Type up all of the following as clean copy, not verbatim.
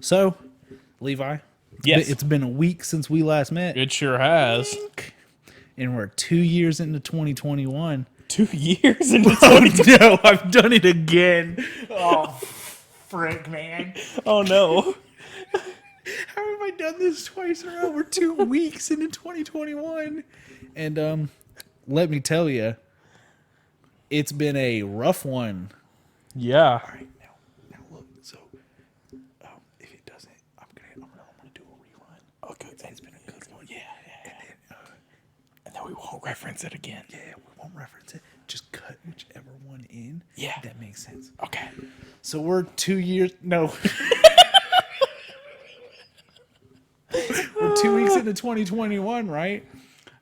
So, Levi, Yes. it's been a week since we last met, It sure has. and we're 2 years into 2021. 2 years into Oh 2020. no, I've done it again. Oh, frick, man. Oh no. How have I done this twice in a row? We're 2 weeks into 2021. And let me tell you, it's been a rough one. Yeah. All right, now look. So, if it doesn't, I'm gonna do a rerun. Okay. It's been a good one. Yeah. And then we won't reference it again. Yeah, we won't reference it. Just cut whichever one in. Yeah. That makes sense. Okay. So we're 2 years. No. We're 2 weeks into 2021, right?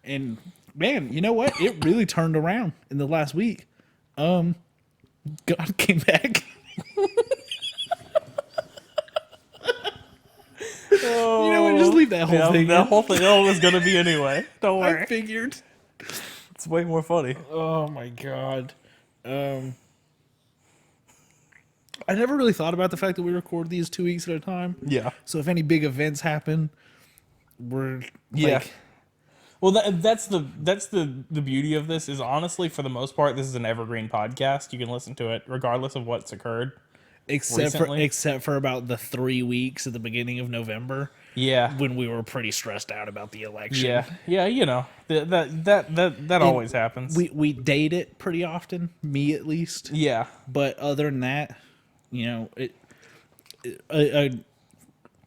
And man, you know what? It really turned around in the last week. God came back. You know what? Just leave that whole thing. That in. whole thing was going to be anyway. Don't I worry. figured. It's way more funny. Oh my god. I never really thought about the fact that we record these 2 weeks at a time. Yeah. So if any big events happen, we're Yeah. like, Well, that's the beauty of this is honestly, for the most part, this is an evergreen podcast. You can listen to it regardless of what's occurred. Recently? except for about the 3 weeks at the beginning of November Yeah. when we were pretty stressed out about the election. Yeah. You know that always happens. We date it pretty often, me at least. Yeah. But other than that, you know,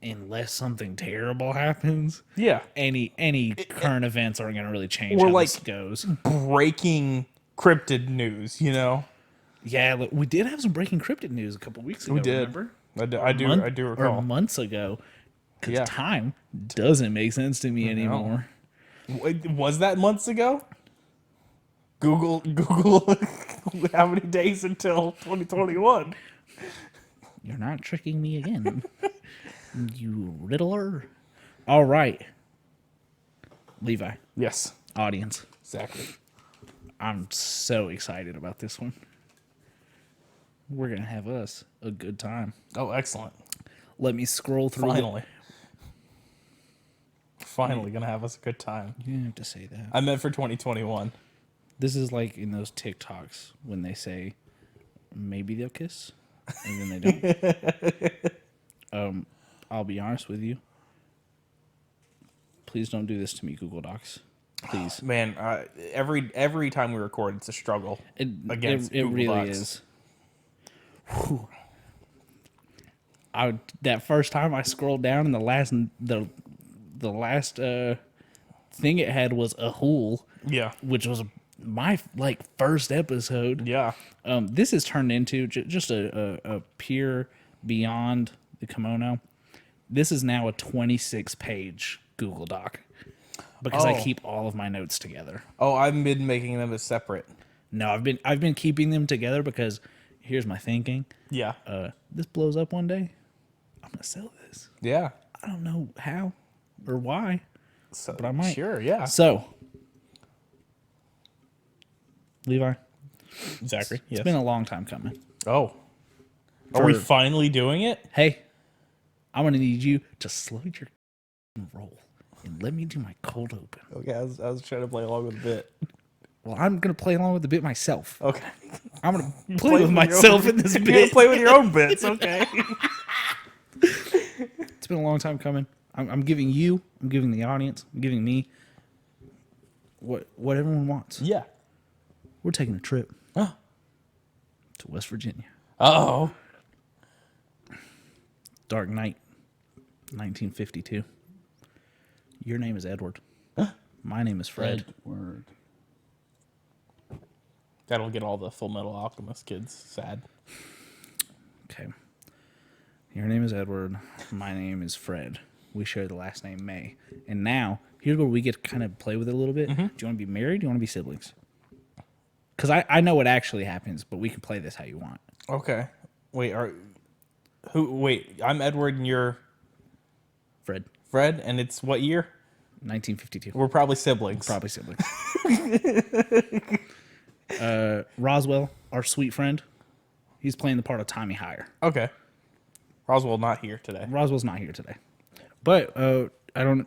unless something terrible happens, Yeah. any current events aren't going to really change Or how like this goes. breaking cryptid news. You know. Yeah, look, we did have some breaking cryptid news a couple weeks ago. We did. Remember? I do recall. Or months ago. Because Yeah. time doesn't make sense to me anymore. Was that months ago? Google how many days until 2021? You're not tricking me again. You riddler. All right. Levi, Yes, audience. exactly. I'm so excited about this one. We're going to have us a good time. Oh, excellent. Let me scroll through. Finally gonna have us a good time. You didn't have to say that. I meant for 2021. This is like in those TikToks when they say, maybe they'll kiss, and then they don't. I'll be honest with you. Please don't do this to me, Google Docs. Please. Man, every time we record, it's a struggle. It Google really Docs. is. Whew. That first time I scrolled down, and the last thing it had was a hool, Yeah, which was my first episode. yeah. This has turned into just a pure beyond the kimono. This is now a 26-page Google Doc because I Oh. keep all of my notes together. Oh, I've been making them as separate. No, I've been keeping them together because here's my thinking. Yeah, This blows up one day, I'm gonna sell this. yeah. I don't know how or why, So, but I might. Sure, yeah. So, Levi, Zachary, it's yes. been a long time coming. Oh, are we For- finally doing it? Hey, I'm gonna need you to slow your roll and let me do my cold open. Okay, I was trying to play along with a bit. Well, I'm gonna play along with the bit myself. Okay. I'm gonna play with myself in this You're gonna bit. play with your own bits, okay? It's been a long time coming. I'm giving you, I'm giving the audience, I'm giving me what everyone wants. Yeah. We're taking a trip Oh. to West Virginia. Oh. Dark night, 1952. Your name is Edward. My name is Fred. Edward. That'll get all the Full Metal Alchemist kids sad. Okay. Your name is Edward. My name is Fred. We share the last name May. And now, here's where we get to kind of play with it a little bit. Do you want to be married? Do you want to be siblings? Because I know what actually happens, but we can play this how you want. Okay. Wait, I'm Edward and you're Fred, Fred, and it's what year? 1952. We're probably siblings. Probably siblings. Roswell, our sweet friend, he's playing the part of Tommy Hire. Okay. Roswell not here today. Roswell's not here today, but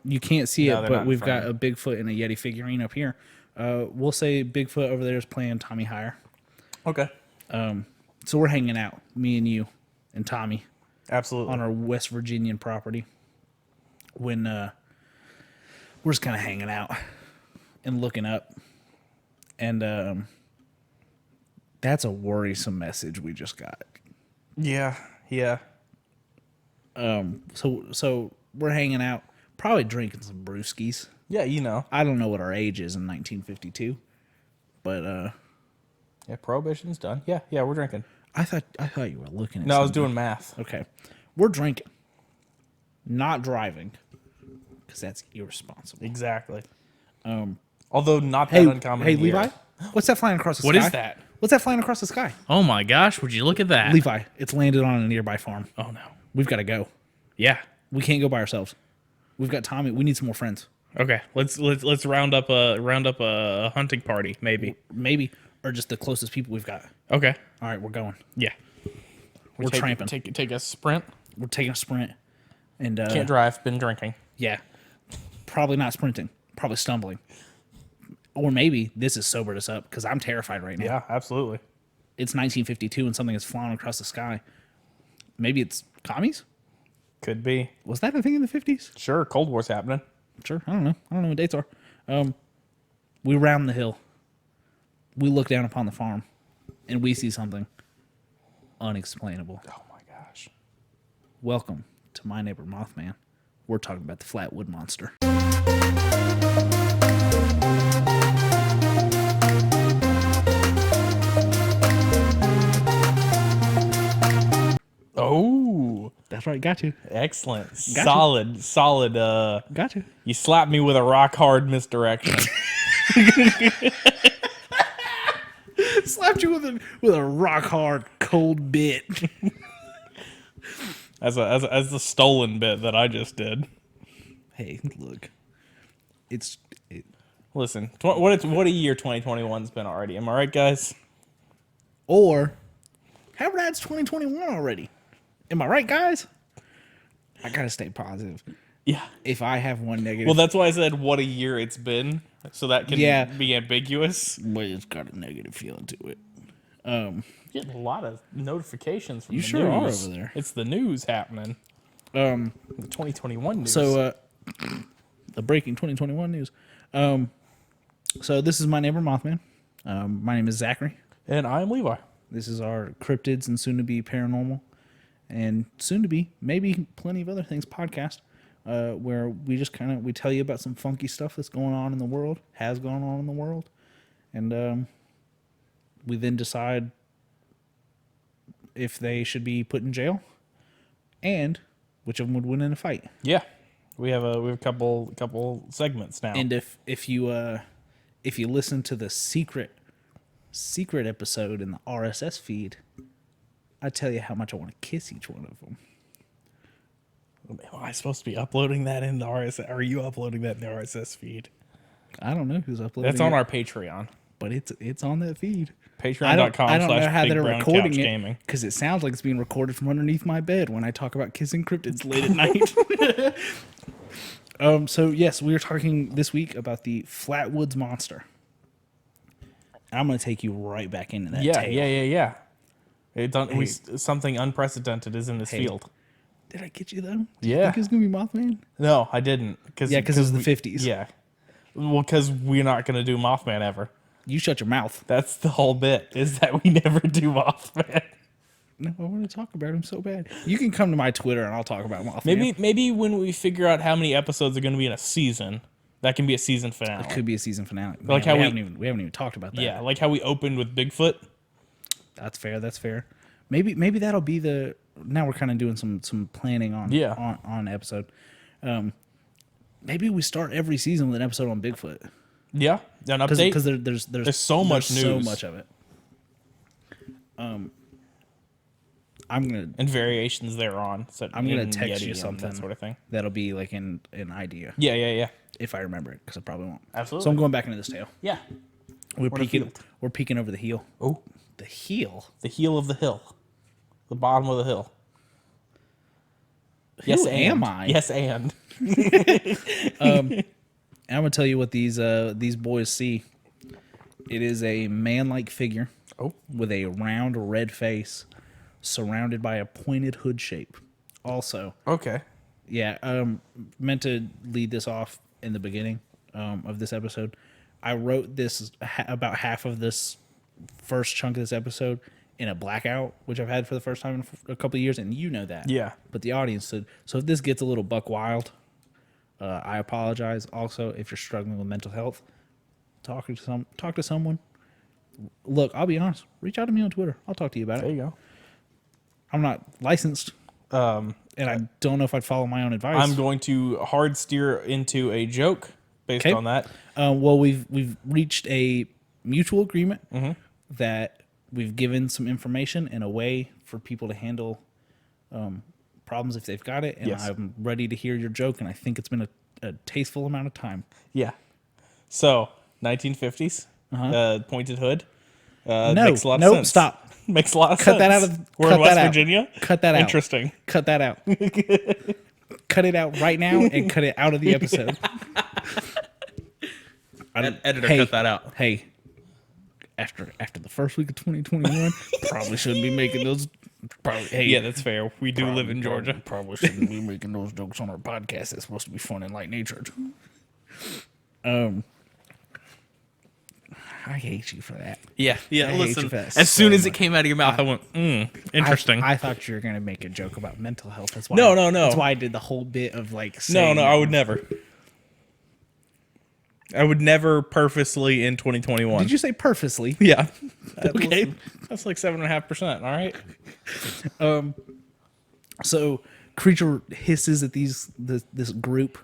you can't see No, it, they're but not in we've frame. got a Bigfoot and a Yeti figurine up here. We'll say Bigfoot over there is playing Tommy Hire. Okay. So we're hanging out, me and you and Tommy, Absolutely. on our West Virginian property. When we're just kind of hanging out and looking up, and that's a worrisome message we just got. Yeah. Yeah. So we're hanging out, probably drinking some brewskis. Yeah, you know. I don't know what our age is in 1952, but Yeah, prohibition's done. Yeah, we're drinking. I thought you were looking at No, I was something. doing math. Okay. We're drinking, not driving, because that's irresponsible. Exactly. Although not that Hey, uncommon. hey, in the Levi, area. what's that flying across the What sky? is that? What's that flying across the sky? Oh my gosh, would you look at that? Levi, it's landed on a nearby farm. Oh no. We've got to go. Yeah. We can't go by ourselves. We've got Tommy. We need some more friends. Okay. Let's round up a hunting party, maybe. Maybe, or just the closest people we've got. Okay. All right, we're going. Yeah. We're tramping. Take a sprint. We're taking a sprint. And Can't drive. Been drinking. yeah, probably not sprinting. Probably stumbling. Or maybe this has sobered us up because I'm terrified right now. Yeah, absolutely. It's 1952 and something is flying across the sky. Maybe it's commies? Could be. Was that a thing in the 50s? Sure, Cold War's happening. Sure. I don't know. I don't know what dates are. We round the hill. We look down upon the farm and we see something unexplainable. Oh my gosh. Welcome to My Neighbor Mothman. We're talking about the Flatwood Monster. Oh, That's right. Got you. excellent. Gotcha. Solid. Got you. You slapped me with a rock hard misdirection. Slapped you with a rock hard cold bit. as the stolen bit that I just did. Hey, look. Listen, what a year 2021's been already. Am I right, guys? Or how about it's 2021 already? Am I right, guys? I gotta stay positive. Yeah. If I have one negative, Well, that's why I said what a year it's been, so that can Yeah. be ambiguous. but it's got a negative feeling to it. Getting a lot of notifications from You the sure are news. over there. It's the news happening. The 2021 news. So, the breaking 2021 news. So this is My Neighbor Mothman. My name is Zachary. and I'm Levi. This is our cryptids and soon to be paranormal and soon to be maybe plenty of other things podcast, where we just we tell you about some funky stuff that's going on in the world, has gone on in the world, and we then decide if they should be put in jail and which of them would win in a fight. Yeah, we have a couple segments now. And if you listen to the secret episode in the RSS feed, I tell you how much I want to kiss each one of them. Am I supposed to be uploading that in the RSS? Are you uploading that in the RSS feed? I don't know who's uploading. That's on it, our Patreon. but it's on that feed. Patreon.com/BigBrownCouchGaming. I don't know how they're recording it because it sounds like it's being recorded from underneath my bed when I talk about kissing cryptids late at night. So yes, we are talking this week about the Flatwoods monster. I'm going to take you right back into that. Yeah. Hey. Something unprecedented is in this field. Did I get you though? Did you Yeah. think it was going to be Mothman? No, I didn't. Yeah, because it was the 50s. Yeah. Well, because we're not going to do Mothman ever. You shut your mouth. That's the whole bit, is that we never do Mothman. No, I want to talk about him so bad. You can come to my Twitter and I'll talk about Mothman. Maybe when we figure out how many episodes are going to be in a season, that can be a season finale. It could be a season finale. Like Man, how we haven't even talked about that. Yeah, like how we opened with Bigfoot. That's fair. Maybe that'll be the. Now we're kind of doing some planning on on episode. Maybe we start every season with an episode on Bigfoot Yeah, an update. because there's so much news. so much of it. I'm gonna and variations thereon. So I'm gonna in text Yeti you and something that sort of thing. that'll be like an idea Yeah. if I remember it because I probably won't. Absolutely. So I'm going back into this tale. Yeah. We're in a peeking. field. We're peeking over the heel. Oh, The heel. the heel of the hill, the bottom of the hill. Yes, am I? Yes, and. And I'm gonna tell you what these boys see. It is a man-like figure with a round red face, surrounded by a pointed hood shape. Also, Okay. yeah, meant to lead this off in the beginning of this episode. I wrote this about half of this first chunk of this episode in a blackout, which I've had for the first time in a couple of years, and you know that. Yeah. But the audience did. So if this gets a little buck wild, I apologize. Also, if you're struggling with mental health, talk to someone. Look, I'll be honest. Reach out to me on Twitter. I'll talk to you about it. There you go. I'm not licensed, and I don't know if I'd follow my own advice. I'm going to hard steer into a joke based on that. Well, we've reached a mutual agreement that we've given some information in a way for people to handle problems if they've got it, and Yes. I'm ready to hear your joke, and I think it's been a tasteful amount of time. Yeah. So, 1950s, pointed hood. No, Makes a lot of nope, sense. stop. Makes a lot of Cut sense. that out of- We're cut in West that out. Virginia. Cut that out. Interesting. Cut that out. Cut it out right now and cut it out of the episode. Editor, Hey. cut that out. Hey, after the first week of 2021, probably shouldn't be making those. Probably, hey, Yeah, that's fair. We do live in Georgia. Probably shouldn't be making those jokes on our podcast. It's supposed to be fun and light natured. I hate you for that. Yeah. I hate Listen, you for that as soon so as it much. came out of your mouth, I went, interesting. I thought you were gonna make a joke about mental health. That's why. No. That's why I did the whole bit of like. No, Saying, I would never. I would never purposely in 2021. Did you say purposely? Yeah. Okay. That's like 7.5%. All right. So creature hisses at this group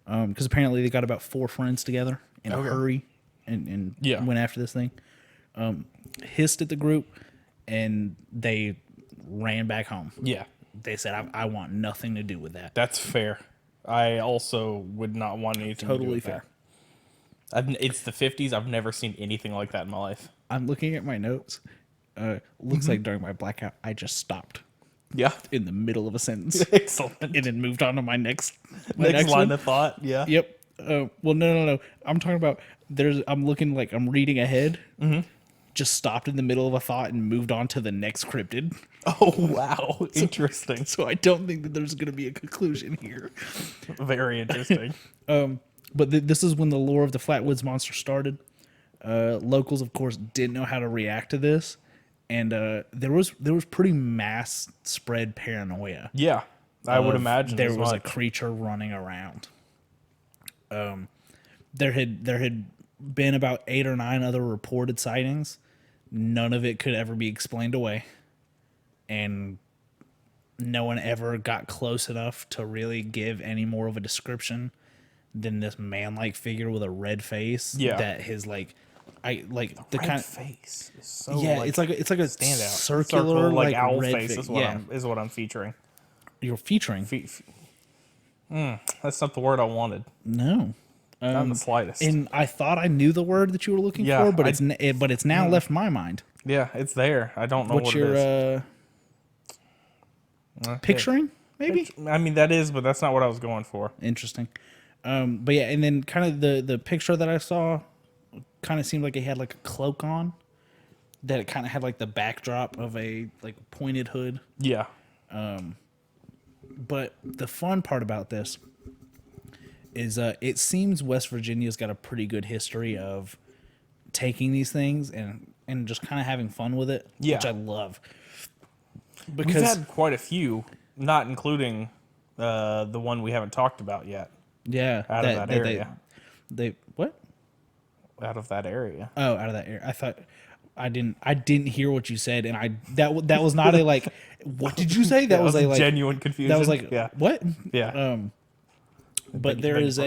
because apparently they got about 4 friends together in a hurry and Yeah. went after this thing. Hissed at the group and they ran back home. Yeah. They said, "I want nothing to do with that." That's fair. I also would not want anything to do Totally with fair. that. It's the 50s. I've never seen anything like that in my life. I'm looking at my notes. Looks like during my blackout, I just stopped Yeah. in the middle of a sentence Excellent. and then moved on to my next Next line one. of thought. Yeah. Yep. Well, no. I'm talking about I'm looking like I'm reading ahead. Just stopped in the middle of a thought and moved on to the next cryptid. Oh, wow. Interesting. So I don't think that there's going to be a conclusion here. Very interesting. But this is when the lore of the Flatwoods monster started. Locals, of course, didn't know how to react to this, and there was pretty mass spread paranoia. Yeah. I would of imagine there as was a much. creature running around. There had been about 8 or 9 other reported sightings. None of it could ever be explained away, and no one ever got close enough to really give any more of a description than this man-like figure with a red face. Yeah. That his like, I like the Red kind. face is so Yeah, like, it's like a standout. circular like like owl red face is what yeah, is what I'm featuring. you're featuring. That's not the word I wanted. No. Not in the slightest. And I thought I knew the word that you were looking Yeah, for, but it's now left my mind. Yeah, it's there. I don't know What what you're it is. picturing, maybe? I mean, that is, but that's not what I was going for. Interesting. But yeah, and then kind of the picture that I saw kind of seemed like it had like a cloak on. That it kind of had like the backdrop of a like pointed hood. Yeah. But the fun part about this is it seems West Virginia's got a pretty good history of taking these things and just kind of having fun with it, Yeah. which I love. We've Because had quite a few, not including the one we haven't talked about yet. yeah, Out of that area. They what? Out of that area. Oh, out of that area. I thought I didn't hear what you said, and that was not a like. What did you say? That was a like genuine confusion. That was like yeah. what? Yeah. But there is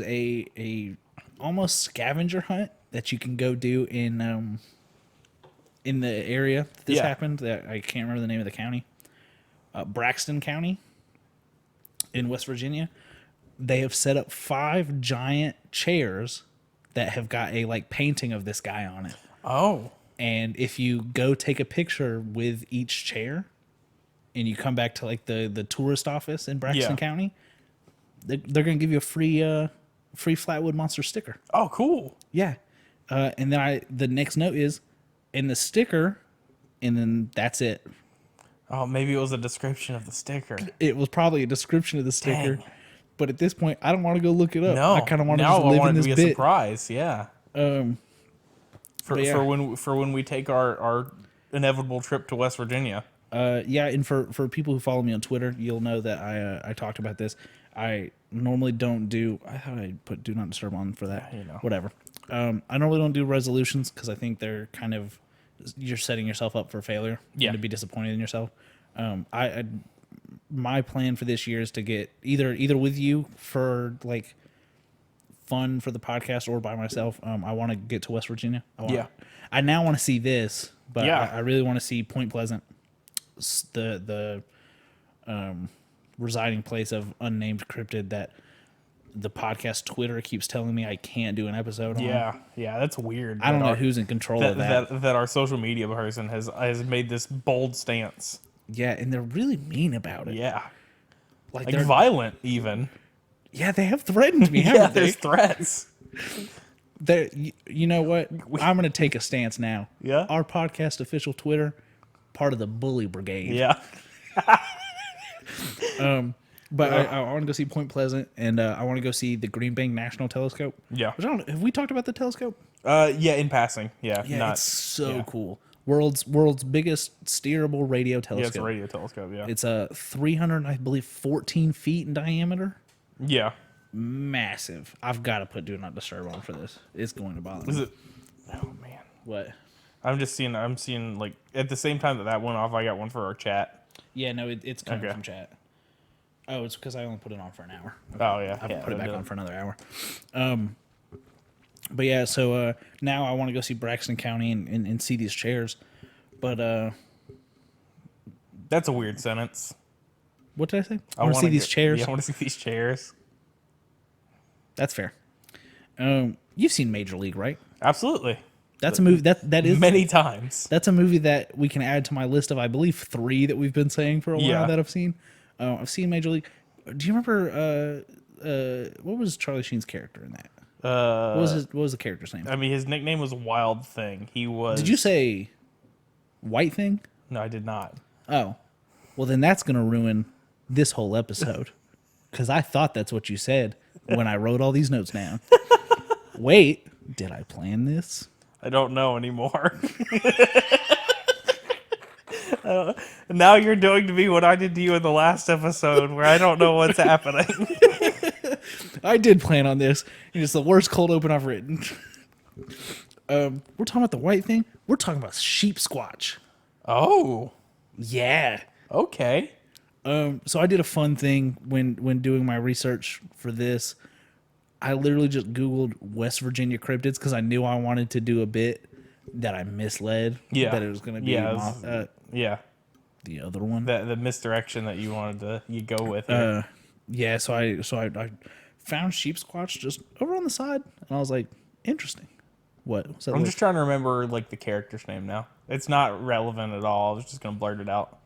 a almost scavenger hunt that you can go do in the area that this Yeah. happened. That I can't remember the name of the county. Braxton County in West Virginia. They have set up 5 giant chairs that have got a like painting of this guy on it. Oh. And if you go take a picture with each chair and you come back to like the tourist office in Braxton Yeah. County, they're gonna give you a free Flatwood Monster sticker. Oh, cool. Yeah, and then the next note is in the sticker, and then that's it. Oh, maybe it was a description of the sticker. It was probably a description of the sticker, Dang. but at this point, I don't want to go look it up. No, I kind of want to now just I live want in it this to be a bit. surprise. Yeah. But yeah. For when we take our inevitable trip to West Virginia. Yeah, and for people who follow me on Twitter, you'll know that I talked about this. I normally don't do. I thought I put do not disturb on for that. You know. Whatever. I normally don't do resolutions because I think they're kind of you're setting yourself up for failure. Yeah. And to be disappointed in yourself. My plan for this year is to get either with you for like fun for the podcast or by myself. I want to get to West Virginia. I now want to see this, but Yeah. I really want to see Point Pleasant, the residing place of unnamed cryptid that the podcast Twitter keeps telling me I can't do an episode on. Yeah, that's weird. I don't know that who's in control our, of that. that our social media person has made this bold stance. Yeah, and they're really mean about it. Yeah, Like like violent even. yeah, they have threatened me, Yeah, haven't they? there's threats. You know what? I'm going to take a stance now. Yeah? Our podcast official Twitter, part of the bully brigade. Yeah, But I want to go see Point Pleasant, and I want to go see the Green Bank National Telescope. yeah, Which I don't know, have we talked about the telescope? yeah. In passing, yeah, Yeah, not, it's so yeah. cool. World's biggest steerable radio Yeah, it's a telescope. radio telescope. Yeah, It's a 300, I believe, 14 feet in diameter. yeah. Massive. I've got to put Do Not Disturb on for this. It's going to bother me. Is it? Oh man, What? I'm seeing like at the same time that went off, I got one for our chat. Yeah, no, it's coming Okay. from chat. Oh, it's because I only put it on for an hour. Oh yeah, I'll yeah, put it back no, on for another hour. But yeah, so now I want to go see Braxton County and see these chairs. But That's a weird sentence. what did I say? I want to see these chairs. Yeah, I want to see these chairs. That's fair. You've seen Major League, right? Absolutely. That's a movie that is Many times. that's a movie that we can add to my list of I believe 3 that we've been saying for a while Yeah. that I've seen. I've seen Major League. Do you remember what was Charlie Sheen's character in that? What was the character's name? I mean, his nickname was Wild Thing. He was. Did you say White Thing? No, I did not. Oh, well then that's gonna ruin this whole episode because I thought that's what you said when I wrote all these notes down. Wait, did I plan this? I don't know anymore. Now you're doing to me what I did to you in the last episode, where I don't know what's happening. I did plan on this, and it's the worst cold open I've written. We're talking about the White Thing. We're talking about Sheepsquatch. Oh, Yeah. okay. So I did a fun thing when doing my research for this. I literally just Googled West Virginia cryptids because I knew I wanted to do a bit that I misled. Yeah. That it was going to be Yeah, it was- Yeah, the other one. the misdirection that you wanted to go with. Here. Yeah. So I found Sheepsquatch just over on the side, and I was like, interesting. What? What's that I'm look? just trying to remember like the character's name now. It's not relevant at all. I was just gonna blurt it out.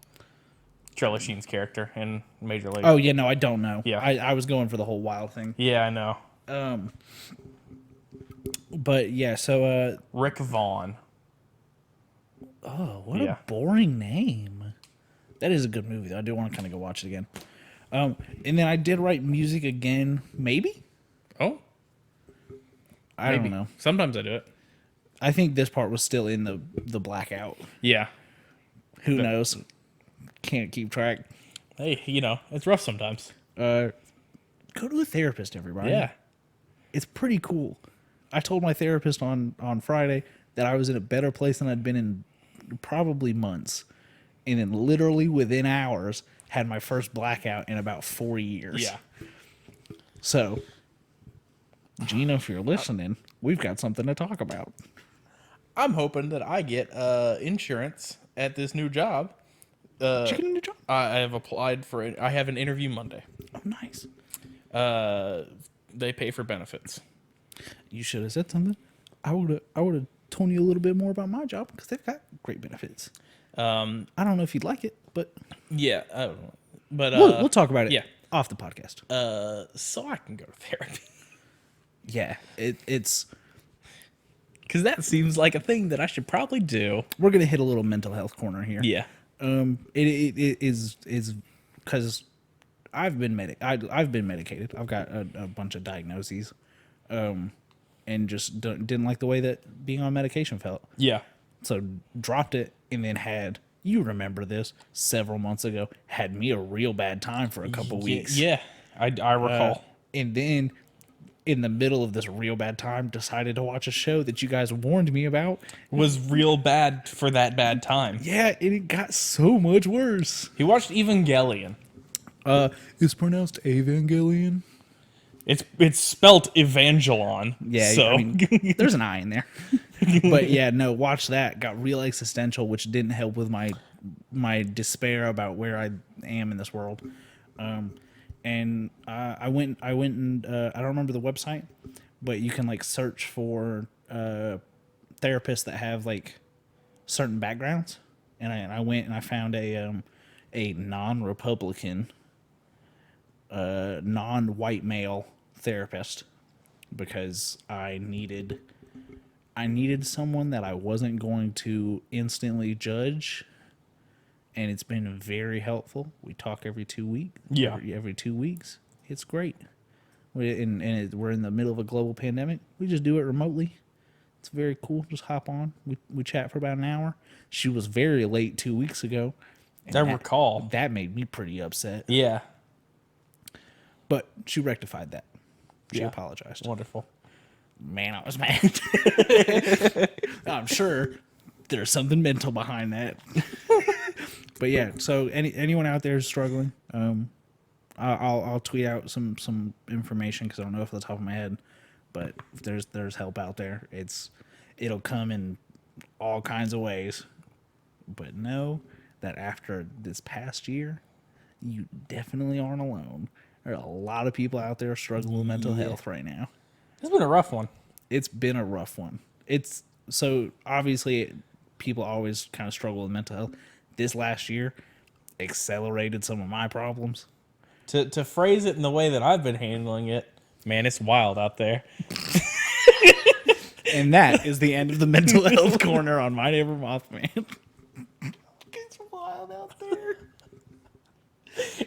Charlie Sheen's character in Major League. Oh yeah, no, I don't know. Yeah. I was going for the whole wild thing. Yeah, I know. But yeah, so Rick Vaughn. what Yeah. a boring name. That is a good movie though. I do want to kind of go watch it again. And then I did write music again, maybe? Oh, I maybe. don't know. Sometimes I do it. I think this part was still in the blackout. Yeah. Who knows? Can't keep track. Hey, it's rough sometimes. Go to a therapist, everybody. Yeah. It's pretty cool. I told my therapist on Friday that I was in a better place than I'd been in probably months. And then literally within hours had my first blackout in about 4 years. Yeah. So, Gina, if you're listening, we've got something to talk about. I'm hoping that I get insurance at this new job. Did you get a new job? I have applied for it. I have an interview Monday. Oh, nice. They pay for benefits. You should have said something. I would have told you a little bit more about my job because they've got great benefits. I don't know if you'd like it, but Yeah, I don't know. But we'll talk about it yeah. off the podcast. So I can go to therapy. Yeah, it's Because that seems like a thing that I should probably do. we're gonna hit a little mental health corner here. Yeah. It is because I've been I've been medicated. I've got a bunch of diagnoses, and just didn't like the way that being on medication felt. Yeah. So dropped it, and then you remember this several months ago, had me a real bad time for a couple weeks. Yeah. I recall. And then in the middle of this real bad time, decided to watch a show that you guys warned me about. Was real bad for that bad time. Yeah, and it got so much worse. He watched Evangelion. It's pronounced Evangelion. It's spelt Evangelon. Yeah, So I mean, there's an I in there. But yeah, no, watch that. Got real existential, which didn't help with my despair about where I am in this world. And I went and I don't remember the website, but you can like search for therapists that have like certain backgrounds, and I went and I found a non-Republican, non-white male therapist because I needed someone that I wasn't going to instantly judge. And it's been very helpful. We talk every 2 weeks. Yeah. Every 2 weeks. It's great. We're in the middle of a global pandemic. We just do it remotely. It's very cool. Just hop on. We chat for about an hour. She was very late 2 weeks ago. And I recall. That made me pretty upset. Yeah. But she rectified that. She Yeah. apologized. Wonderful. Man, I was mad. I'm sure there's something mental behind that. But yeah, so anyone out there is struggling, I'll tweet out some information because I don't know off the top of my head, but if there's help out there. It'll come in all kinds of ways. But know that after this past year, you definitely aren't alone. There are a lot of people out there struggling with mental health right now. It's been a rough one. It's been a rough one. It's so obviously people always kind of struggle with mental health. This last year accelerated some of my problems. To phrase it in the way that I've been handling it, man, it's wild out there. And that is the end of the mental health corner on My Neighbor Mothman. It's wild out there.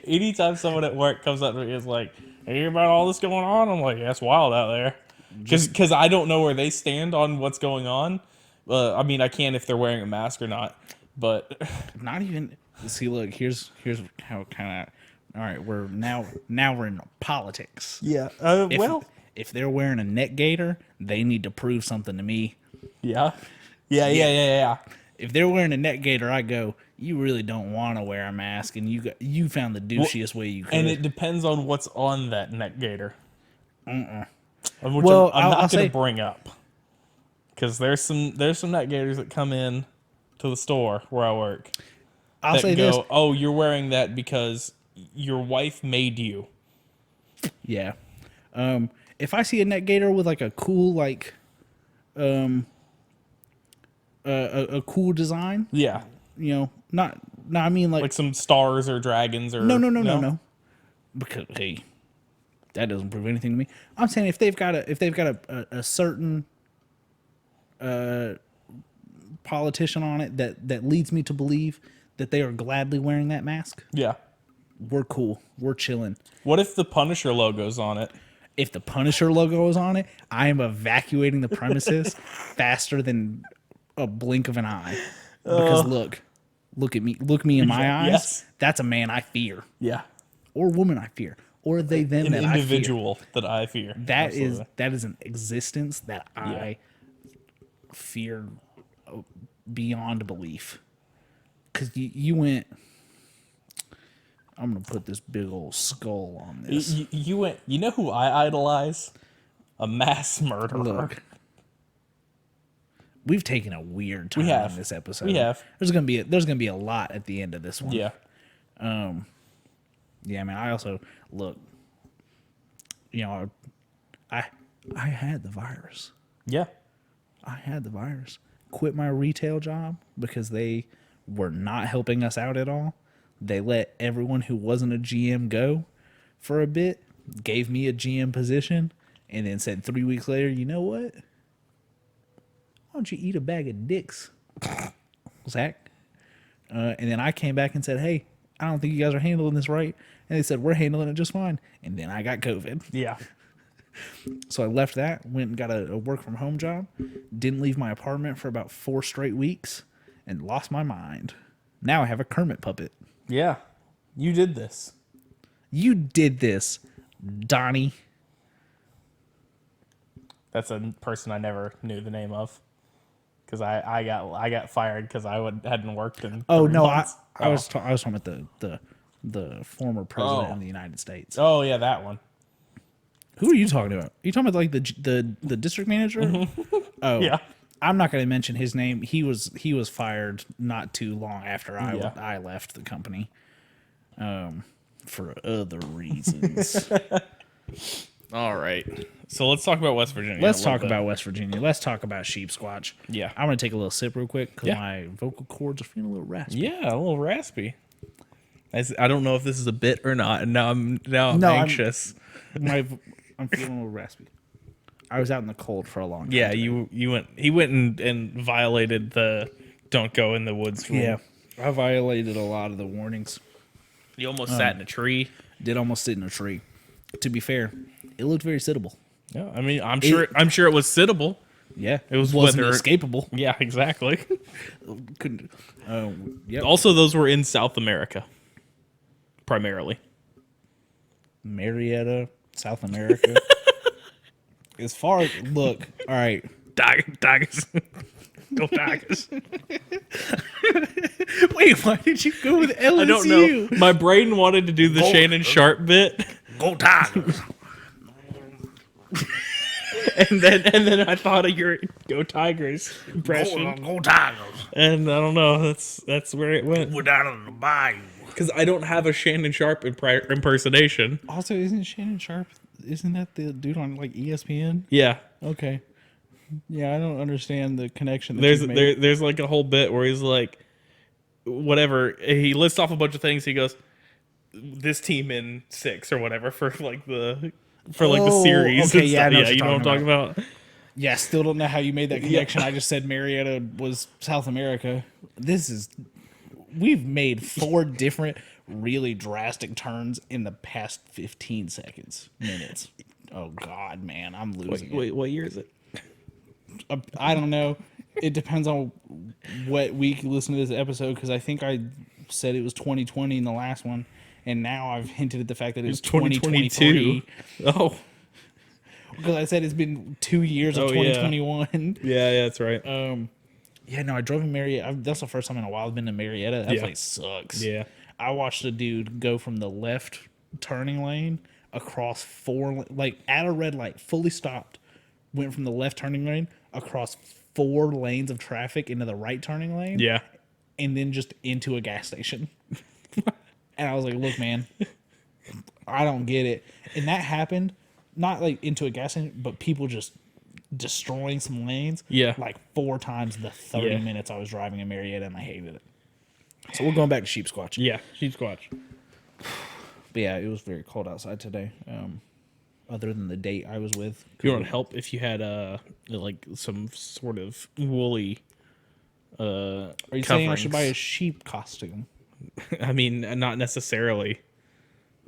Anytime someone at work comes up to me and is like, "Hey, you about all this going on?" I'm like, "Yeah, it's wild out there." Because I don't know where they stand on what's going on. I mean, I can if they're wearing a mask or not, but Not even see. Look, here's how kind of. All right, we're now we're in politics. yeah. If they're wearing a neck gaiter, they need to prove something to me. Yeah. Yeah. If they're wearing a neck gaiter, I go, you really don't want to wear a mask, and you found the douchiest way you could. And it depends on what's on that neck gaiter. Which Well, I'm not I'll going say- to bring up because there's some neck gaiters that come in to the store where I work. I'll That say go, this. "Oh, you're wearing that because your wife made you." Yeah. If I see a neck gaiter with like a cool a cool design, Yeah, I mean like like some stars or dragons or no. Because hey, that doesn't prove anything to me. I'm saying if they've got a certain politician on it that leads me to believe that they are gladly wearing that mask, Yeah. we're cool. We're chilling. What if the Punisher logo's on it? If the Punisher logo is on it, I am evacuating the premises faster than a blink of an eye. Because look at me in my eyes. Yes. That's a man I fear, Yeah, or woman I fear, or they them an that individual that I fear. I fear. That Absolutely. is an existence that I fear beyond belief. Because you went. I'm gonna put this big old skull on this. You went. You know who I idolize? A mass murderer. Look, we've taken a weird turn have. in this episode. We have. There's gonna be a lot at the end of this one. Yeah. Yeah, man. I also look. I had the virus. Yeah. I had the virus. Quit my retail job because they were not helping us out at all. They let everyone who wasn't a GM go for a bit, gave me a GM position, and then said 3 weeks later, you know what? Why don't you eat a bag of dicks, Zach? And then I came back and said, hey, I don't think you guys are handling this right. And they said, we're handling it just fine. And then I got COVID. Yeah. So I left that, went and got a work from home job, didn't leave my apartment for about 4 straight weeks, and lost my mind. Now I have a Kermit puppet. Yeah. You did this. You did this, Donnie. That's a person I never knew the name of. Because I got fired because I hadn't worked in. Oh 3 no, months. I was talking about the former president of the United States. Oh yeah, that one. Who are you talking about? Are you talking about like the district manager? Oh Yeah. I'm not going to mention his name. He was fired not too long after I left the company, for other reasons. All right. So let's talk about West Virginia. Let's talk about West Virginia. Let's talk about Sheepsquatch. Yeah. I'm going to take a little sip real quick because Yeah. my vocal cords are feeling a little raspy. Yeah, a little raspy. I don't know if this is a bit or not, and now I'm No, anxious. I'm feeling a little raspy. I was out in the cold for a long time. Yeah, today. he went and violated the don't go in the woods rule. Yeah. I violated a lot of the warnings. You almost sat in a tree. Did almost sit in a tree. To be fair, it looked very sittable. Yeah, I mean, I'm sure it was sittable. Yeah, It was wasn't whether- escapable. Yeah, exactly. Couldn't. Yep. Also, those were in South America, primarily. Marietta, South America. As far as look, all right. Tigers. Go Tigers. Wait, why did you go with LSU? I don't know. My brain wanted to do the Shannon Sharp bit, Go Tigers. and then I thought of your Go Tigers impression, Go Tigers. and I don't know. That's where it went. We're down in the bayou. Because I don't have a Shannon Sharp impersonation. Also, isn't Shannon Sharp? Isn't that the dude on like ESPN? Yeah, Okay. Yeah, I don't understand the connection. That there's like a whole bit where he's like, whatever. He lists off a bunch of things. He goes, "This team in 6 or whatever for the Oh, series." okay, and yeah, I stuff. know what You you're know what I'm talking about. Yeah, still don't know how you made that connection. I just said Marietta was South America. We've made 4 different really drastic turns in the past 15 minutes. Oh God, man, I'm losing it. Wait, what year is it? I don't know. It depends on what week you listen to this episode, because I think I said it was 2020 in the last one, and now I've hinted at the fact that it's 2022. Oh, Because I said it's been 2 years of Oh, yeah. 2021. yeah, that's right. Yeah, no, I drove in Marietta. That's the first time in a while I've been to Marietta. That Yeah. place sucks. Yeah. I watched a dude go from the left turning lane across 4, like at a red light, fully stopped, went from the left turning lane across 4 lanes of traffic into the right turning lane. Yeah. And then just into a gas station. And I was like, look, man, I don't get it. And that happened, not like into a gas station, but people just destroying some lanes. Yeah. Like 4 times the 30 Yeah. minutes I was driving in Marietta, and I hated it. So we're going back to Sheepsquatch. Yeah, Sheepsquatch. But yeah, it was very cold outside today. Other than the date I was with. You want help if you had like some sort of woolly Are you saying I should buy coverings. a sheep costume? I mean, not necessarily,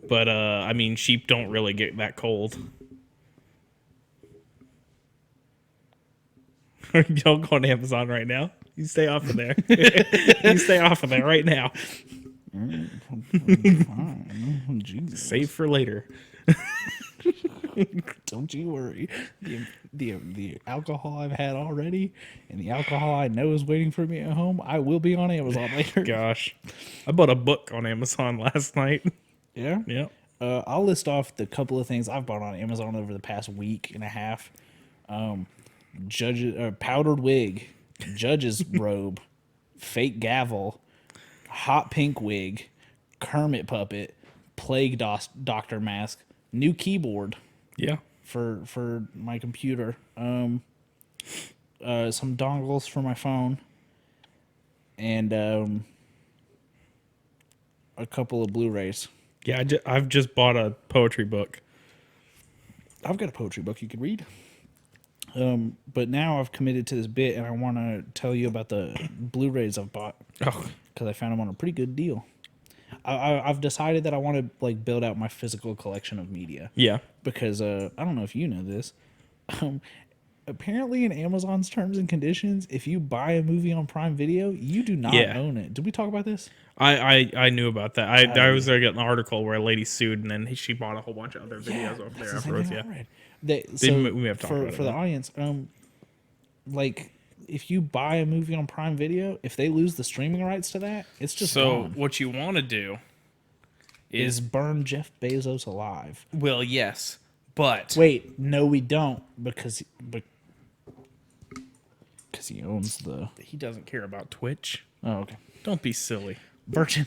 but I mean, sheep don't really get that cold. Don't go on Amazon right now. You stay off of there. You stay off of there right now. Jesus. Save for later. Don't you worry. The alcohol I've had already, and the alcohol I know is waiting for me at home, I will be on Amazon later. Gosh, I bought a book on Amazon last night. Yeah? Yeah. I'll list off the couple of things I've bought on Amazon over the past week and a half. Powdered wig, judge's robe, fake gavel, hot pink wig, Kermit puppet, plague doctor mask, new keyboard Yeah. for my computer, some dongles for my phone, and a couple of Blu-rays. Yeah, I've just bought a poetry book. I've got a poetry book you could read. But now I've committed to this bit, and I want to tell you about the Blu-rays I've bought Oh, because I found them on a pretty good deal. I've decided that I want to like build out my physical collection of media yeah. because I don't know if you know this. Apparently, in Amazon's terms and conditions, if you buy a movie on Prime Video, you do not Yeah. own it. Did we talk about this? I knew about that. I was there getting an article where a lady sued, and then she bought a whole bunch of other videos over there that's the same afterwards. thing Yeah. I read. So we have talked for about it, for the yeah. audience, like if you buy a movie on Prime Video, if they lose the streaming rights to that, it's just So gone. what you want to do Is burn Jeff Bezos alive? well, yes, but Wait, no, we don't because he owns the. he doesn't care about Twitch. Oh, okay. Don't be silly. Virgin.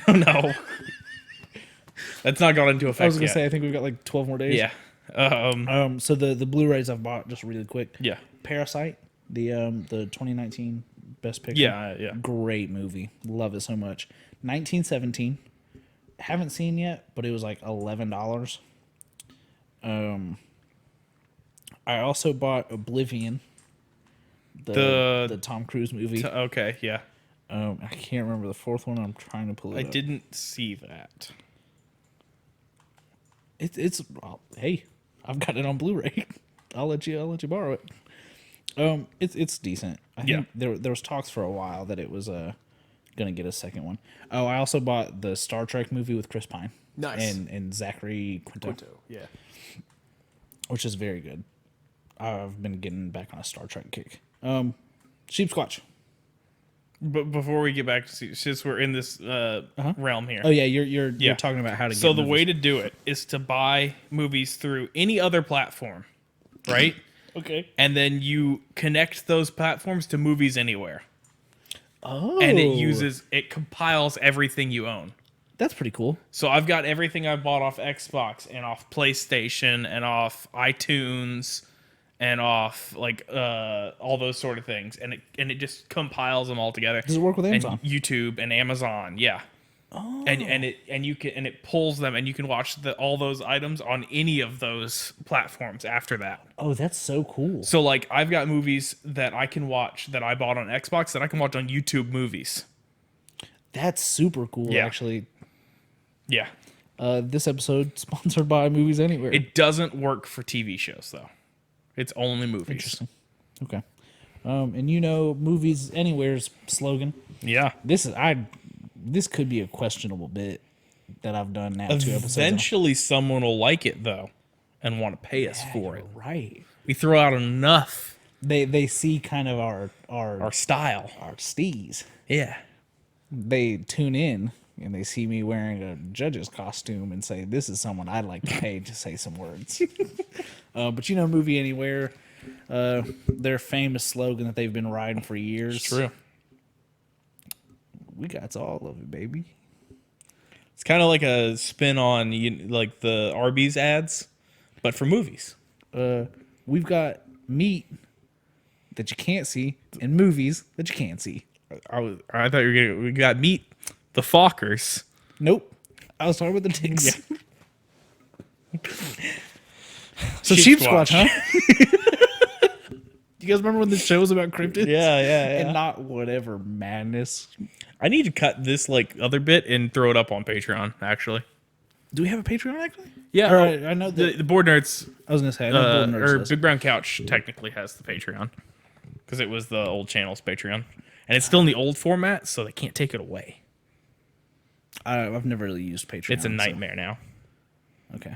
Oh no, that's not gone into effect I was gonna yet. say I think we've got like 12 more days. Yeah. So the Blu-rays I've bought just really quick. Yeah. Parasite, the 2019 Best Picture. Yeah. Great movie. Love it so much. 1917. Haven't seen yet, but it was like $11. I also bought Oblivion. The Tom Cruise movie. Okay. Yeah. I can't remember the fourth one. I'm trying to pull it I up. didn't see that. It's hey, I've got it on Blu-ray. I'll let you borrow it. It's decent. I think there was talks for a while that it was gonna get a second one. Oh, I also bought the Star Trek movie with Chris Pine. Nice. And Zachary Quinto, Yeah. which is very good. I've been getting back on a Star Trek kick. Sheepsquatch. But before we get back to since we're in this realm here. Oh yeah, you're talking about how to. So get the movies. way to do it is to buy movies through any other platform, right? Okay. And then you connect those platforms to Movies Anywhere. Oh. And it compiles everything you own. That's pretty cool. So I've got everything I bought off Xbox and off PlayStation and off iTunes and off like all those sort of things, and it just compiles them all together. Does it work with Amazon? And YouTube and Amazon, yeah. Oh. And it pulls them, and you can watch all those items on any of those platforms after that. Oh, that's so cool. So like I've got movies that I can watch that I bought on Xbox that I can watch on YouTube Movies. That's super cool. Yeah. Actually, Yeah. this episode sponsored by Movies Anywhere. It doesn't work for TV shows though. It's only movies. Interesting. Okay. And Movies Anywhere's slogan. Yeah. This could be a questionable bit that I've done now. 2 episodes. Eventually, someone will like it though, and want to pay us for it. Right. We throw out enough. They see kind of Our style. our steez. Yeah. They tune in and they see me wearing a judge's costume and say, "This is someone I'd like to pay to say some words." But Movie Anywhere, their famous slogan that they've been riding for years. It's true. We got all of it, baby. It's kind of like a spin on like the Arby's ads, but for movies. We've got meat that you can't see and movies that you can see. I thought you were we got meet the Fockers. Nope. I was talking about the ticks. So Sheepsquatch. Sheepsquatch, huh? You guys remember when the show was about cryptids? Yeah. And not whatever madness. I need to cut this like other bit and throw it up on Patreon. Actually, Do we have a Patreon actually? yeah. All right, I know that. The Board Nerds I was gonna say, I know Board Nerds or does. Big Brown Couch technically has the Patreon because it was the old channel's Patreon, and it's still in the old format, so they can't take it away. I've never really used Patreon. It's a so- nightmare now. Okay.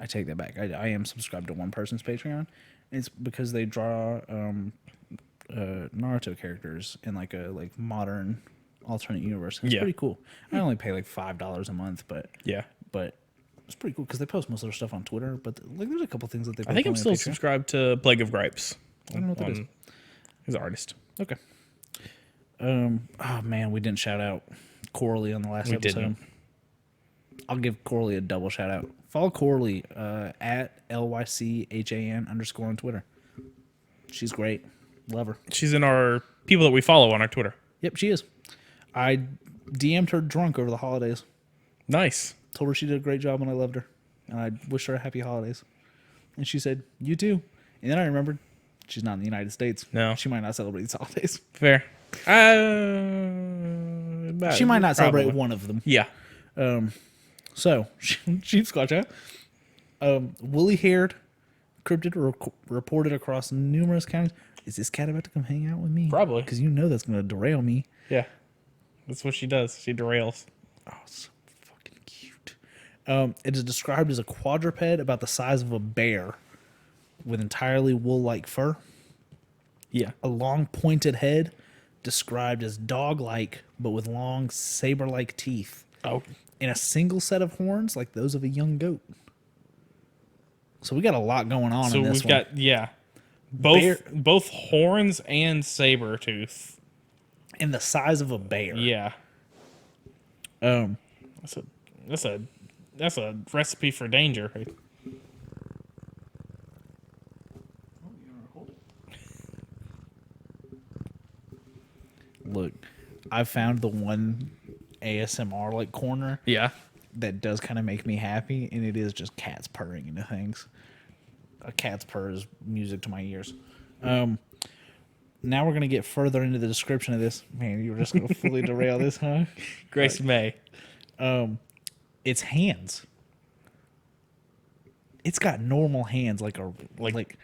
I take that back. I am subscribed to one person's Patreon. It's because they draw Naruto characters in like a modern alternate universe. It's Yeah. pretty cool. I only pay like $5 a month, but Yeah, it's pretty cool because they post most of their stuff on Twitter. But like, there's a couple things that they. I think I'm post still on Patreon. subscribed to Plague of Gripes. I don't know what that is. His artist. Okay. Oh man, we didn't shout out Corley on the last We episode. didn't. I'll give Corley a double shout out. Follow Corley at LYCHAN_ on Twitter. She's great. Love her. She's in our people that we follow on our Twitter. Yep, she is. I DM'd her drunk over the holidays. Nice. Told her she did a great job and I loved her. And I wished her a happy holidays. And she said, you too. And then I remembered she's not in the United States. No. She might not celebrate these holidays. Fair. She might not celebrate Probably. one of them. Yeah. So, Sheepsquatch, woolly-haired cryptid reported across numerous counties. Is this cat about to come hang out with me? Probably. Because you know that's going to derail me. Yeah. That's what she does. She derails. Oh, so fucking cute. It is described as a quadruped about the size of a bear with entirely wool-like fur. Yeah. A long pointed head described as dog-like but with long saber-like teeth. Oh. And a single set of horns like those of a young goat. So we got a lot going on So in this we've got both Bear- both horns and saber tooth. And the size of a bear. Yeah. Um, That's a recipe for danger. look, I found the one ASMR like corner Yeah. that does kind of make me happy, and it is just cats purring into things. A cat's purr is music to my ears. Now we're gonna get further into the description of this. Man, you were just gonna fully derail this, huh? Grace May. Its hands. It's got normal hands, like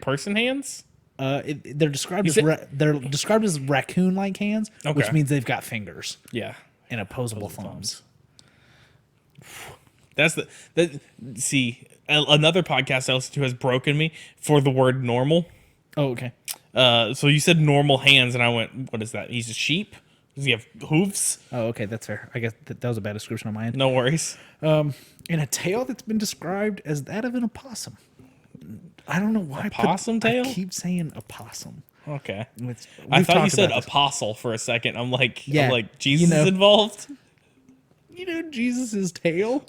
Person hands? they're described as said- they're described as raccoon-like hands, which Okay. means they've got fingers Yeah. and opposable thumbs. That's see, another podcast I listen to has broken me for the word normal. Oh, okay. So you said normal hands, and I went, what is that? He's a sheep? Does he have hooves? Oh, okay. That's fair. I guess that was a bad description on my end. No worries. And a tail that's been described as that of an opossum. I don't know why. Possum tail? I keep saying opossum. Okay. It's- I we've thought you talked said about this. apostle for a second. I'm like, Yeah, Jesus you know. is involved? You know Jesus' tail?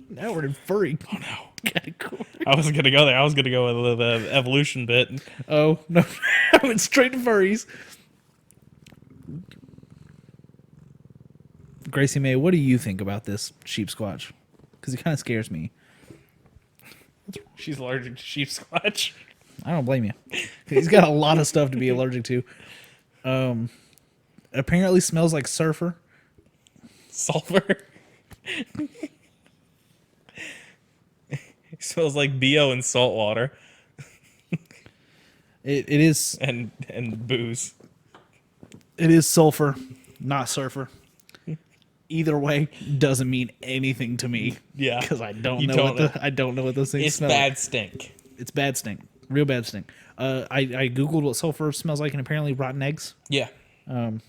Now we're in furry. Oh, no. category. I wasn't going to go there. I was going to go with the evolution bit. Oh, no. I went straight to furries. Gracie May, what do you think about this Sheepsquatch? Because it kind of scares me. She's allergic to sheepsquatch. I don't blame you. He's got a lot of stuff to be allergic to. Apparently smells like sulfur. Sulfur. It smells like BO and salt water It is and booze. it is sulfur, not surfer. Either way, doesn't mean anything to me. Yeah. because I don't You know don't know. I don't know what those things It's smell bad like. stink. It's bad stink, real bad stink. I googled what sulfur smells like, and apparently rotten eggs Yeah. and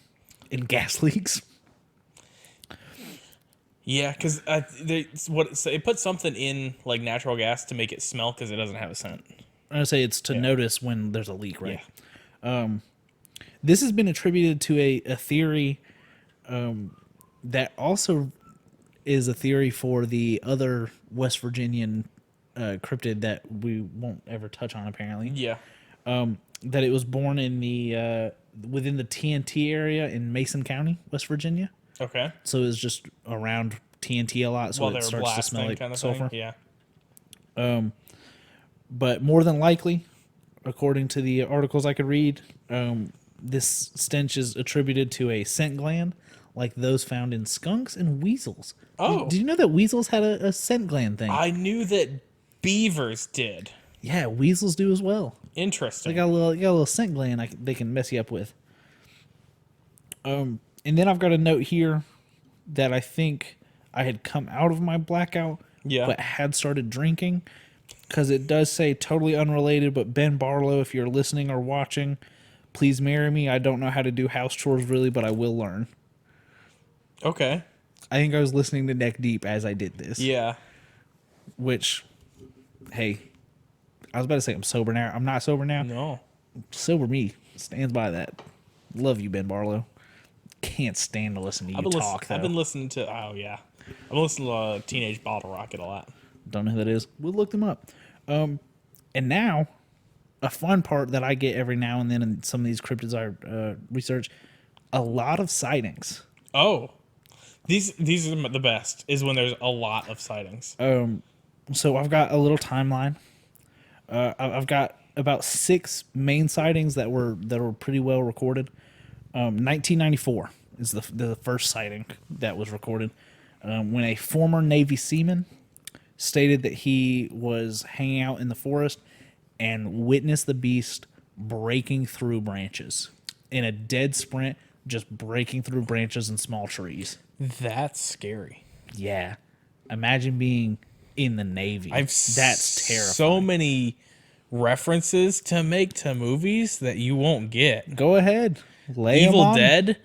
gas leaks. Yeah, because it puts something in like natural gas to make it smell because it doesn't have a scent. I'm gonna say it's to notice when there's a leak, right? Yeah. This has been attributed to a theory that also is a theory for the other West Virginian cryptid that we won't ever touch on, apparently. Yeah. That it was born in the within the TNT area in Mason County, West Virginia. Okay. So it's just around TNT a lot, so Well, it they were starts to smell blasting like kind of sulfur. thing. Yeah. But more than likely, according to the articles I could read, this stench is attributed to a scent gland like those found in skunks and weasels. Oh. Did you know that weasels had a scent gland thing? I knew that beavers did. Yeah, weasels do as well. Interesting. They got a little scent gland they can mess you up with. And then I've got a note here that I think I had come out of my blackout, Yeah. but had started drinking, because it does say totally unrelated, but Ben Barlow, if you're listening or watching, please marry me. I don't know how to do house chores really, but I will learn. Okay. I think I was listening to Neck Deep as I did this. Yeah. Which, hey, I was about to say I'm sober now. I'm not sober now. No. Sober me stands by that. Love you, Ben Barlow. Can't stand to listen to you talk, though. I've been listening to. Oh yeah. I've been listening to Teenage Bottle Rocket a lot. Don't know who that is. We'll look them up. And now, a fun part that I get every now and then in some of these cryptids I research, a lot of sightings. Oh, these are the best. Is when there's a lot of sightings. So I've got a little timeline. I've got about 6 main sightings that were pretty well recorded. 1994 is the first sighting that was recorded, when a former Navy seaman stated that he was hanging out in the forest and witnessed the beast breaking through branches in a dead sprint, just breaking through branches and small trees. That's scary. Yeah, imagine being in the Navy. That's terrifying. So many references to make to movies that you won't get. Go ahead, lay 'em Evil on. Dead.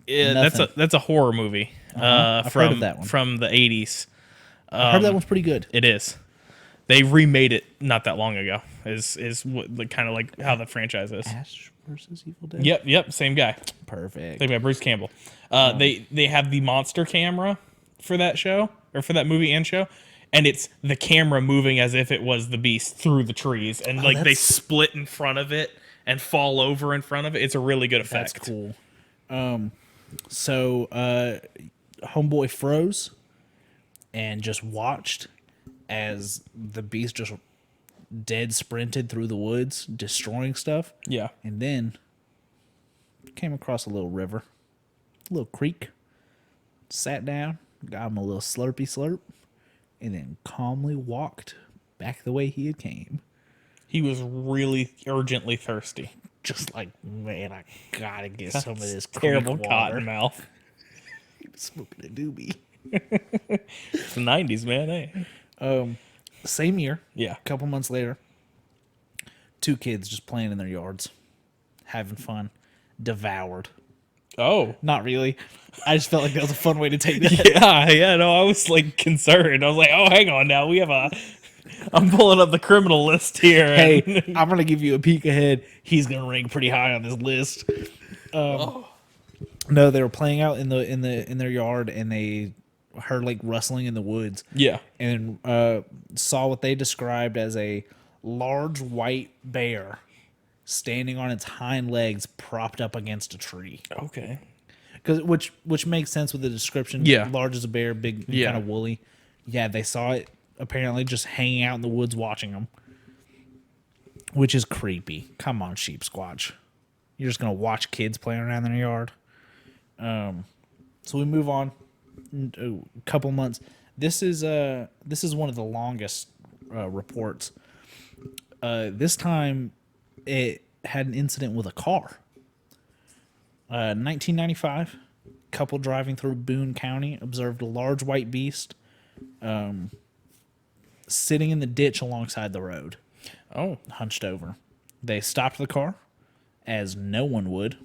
Nothing. That's a horror movie. I've heard of that one. From the 80s. I heard that one's pretty good. It is. They remade it not that long ago. Is what kind of like how the franchise is. Ash versus Evil Dead. Yep, same guy. Perfect. Same guy, Bruce Campbell. They have the monster camera for that show or for that movie and show, and it's the camera moving as if it was the beast through the trees, and like they that's- split in front of it and fall over in front of it. It's a really good effect. That's cool. So homeboy froze and just watched as the beast just dead sprinted through the woods, destroying stuff. Yeah. And then came across a little river, a little creek, sat down, got him a little slurpy slurp, and then calmly walked back the way he had came. He was really urgently thirsty. Just like, man, I gotta get some of this Terrible creek water. cottonmouth. Smoking a doobie. It's the 90s, man. Hey. Same year, Yeah. a couple months later, 2 kids just playing in their yards, having fun, devoured. Oh. Not really. I just felt like that was a fun way to take that. Yeah, no, I was like concerned. I was like, oh, hang on now. I'm pulling up the criminal list here. Hey, I'm gonna give you a peek ahead. He's gonna rank pretty high on this list. No, they were playing out in their yard, and they heard like rustling in the woods. Yeah. And saw what they described as a large white bear standing on its hind legs, propped up against a tree. Okay. Which makes sense with the description. Yeah. Large as a bear, big, Yeah. kind of woolly. Yeah, they saw it apparently just hanging out in the woods watching them, which is creepy. Come on, Sheepsquatch. You're just gonna watch kids playing around in their yard. So we move on. A couple months. This is one of the longest reports. This time, it had an incident with a car. 1995, couple driving through Boone County observed a large white beast sitting in the ditch alongside the road, Oh. hunched over. They stopped the car, as no one would,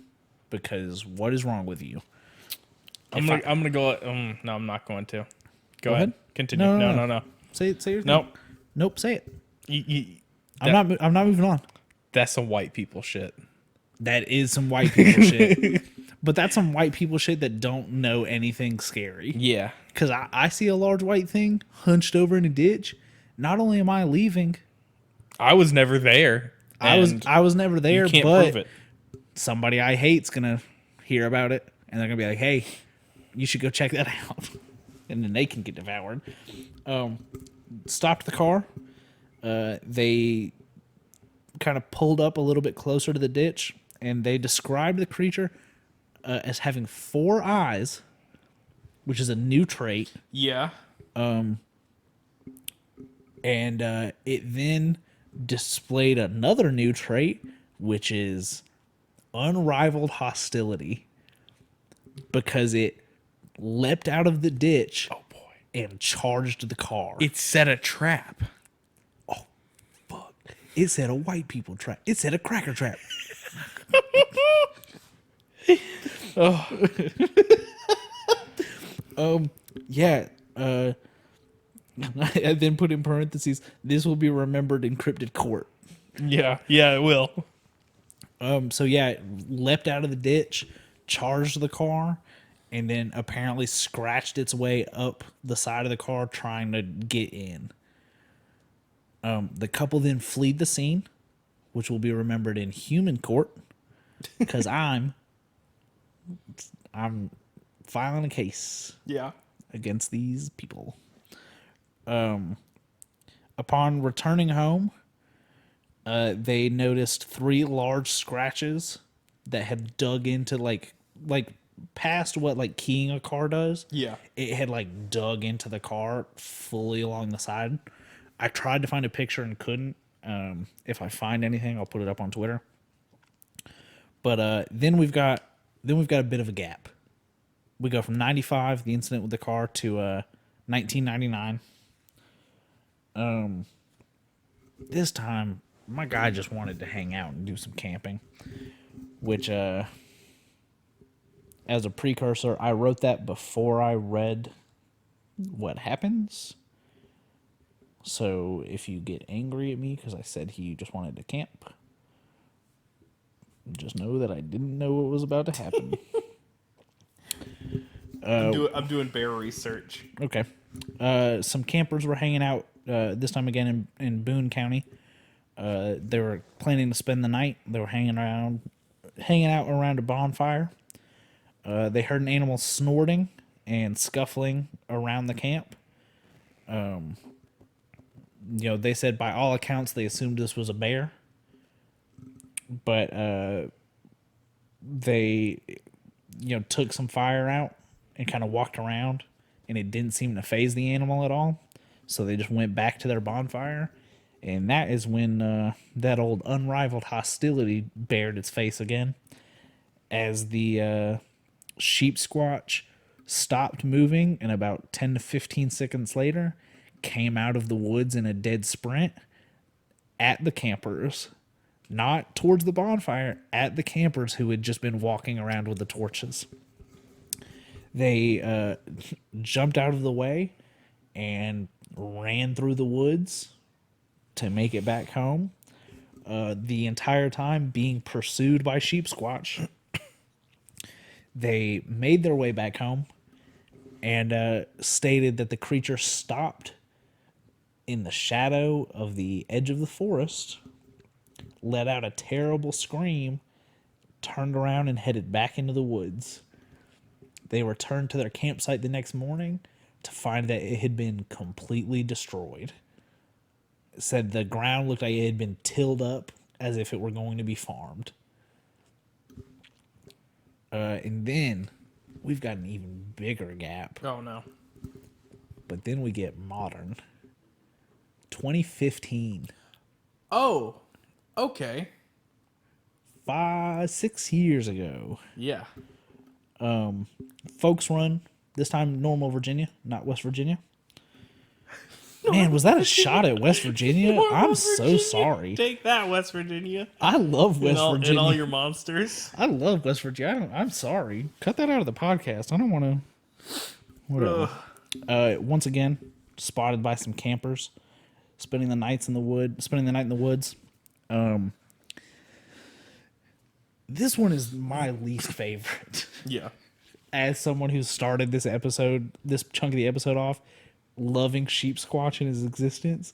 because what is wrong with you? I'm gonna go. No, I'm not going to. Go ahead. ahead. Continue. No. No. Say your thing. Nope. Nope. Say it. That- I'm not moving on. That's some white people shit. That is some white people shit. But that's some white people shit that don't know anything scary. Yeah. Because I see a large white thing hunched over in a ditch. Not only am I leaving, I was never there. I was never there, You can't but prove it. somebody I hate's gonna hear about it, and they're gonna be like, "Hey, you should go check that out," and then they can get devoured. Stopped the car. They kind of pulled up a little bit closer to the ditch, and they described the creature as having 4 eyes, which is a new trait. Yeah. And it then displayed another new trait, which is unrivaled hostility, because it leapt out of the ditch Oh boy. and charged the car. It set a trap. Fuck. It said a white people trap. It said a cracker trap. Yeah. I then put in parentheses, this will be remembered in cryptid court. Yeah. Yeah, it will. So yeah, it leapt out of the ditch, charged the car, and then apparently scratched its way up the side of the car trying to get in. The couple then fled the scene, which will be remembered in human court, because I'm I'm filing a case Yeah. against these people. Upon returning home, they noticed 3 large scratches that had dug into like past what like keying a car does. Yeah. It had like dug into the car fully along the side. I tried to find a picture and couldn't. If I find anything, I'll put it up on Twitter. But then we've got a bit of a gap. We go from 95, the incident with the car, to 1999. This time, my guy just wanted to hang out and do some camping, which, as a precursor, I wrote that before I read what happens. So if you get angry at me because I said he just wanted to camp, just know that I didn't know what was about to happen. I'm doing bear research. Okay. Some campers were hanging out, this time again in Boone County. They were planning to spend the night. They were hanging out around a bonfire. They heard an animal snorting and scuffling around the camp. They said by all accounts they assumed this was a bear. But they, took some fire out and kind of walked around, and it didn't seem to faze the animal at all. So they just went back to their bonfire, and that is when that old unrivaled hostility bared its face again, as the Sheepsquatch stopped moving, and about 10 to 15 seconds later came out of the woods in a dead sprint at the campers. Not towards the bonfire, at the campers who had just been walking around with the torches. They jumped out of the way and ran through the woods to make it back home. The entire time being pursued by Sheepsquatch. They made their way back home and stated that the creature stopped in the shadow of the edge of the forest, let out a terrible scream, turned around and headed back into the woods. They returned to their campsite the next morning to find that it had been completely destroyed. It said the ground looked like it had been tilled up as if it were going to be farmed. And then we've got an even bigger gap. Oh no. But then we get modern. 2015. Oh. Okay. 6 years ago. Yeah. Folks Run, this time Normal, Virginia, not West Virginia. Man, was that a shot at West Virginia? I'm so sorry. Take that, West Virginia. I love West Virginia. And all your monsters. I love West Virginia. I'm sorry. Cut that out of the podcast. I don't want to. Whatever. Once again, spotted by some campers, spending the night in the woods. This one is my least favorite. Yeah. As someone who started this chunk of the episode off, loving Sheepsquatch in his existence.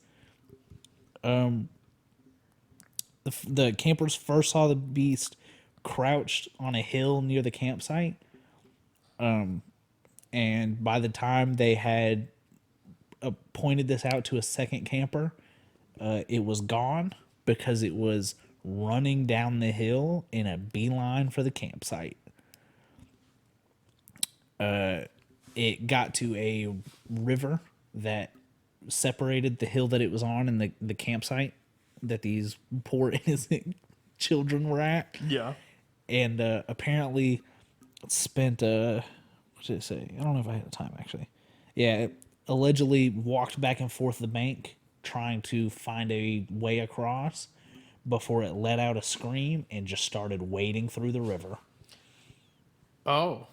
The campers first saw the beast crouched on a hill near the campsite. And by the time they had pointed this out to a second camper, it was gone because it was running down the hill in a beeline for the campsite. It got to a river that separated the hill that it was on and the campsite that these poor innocent children were at. Yeah. And apparently spent, what did it say? I don't know if I had a time, actually. Yeah, it allegedly walked back and forth the bank trying to find a way across before it let out a scream and just started wading through the river. Oh.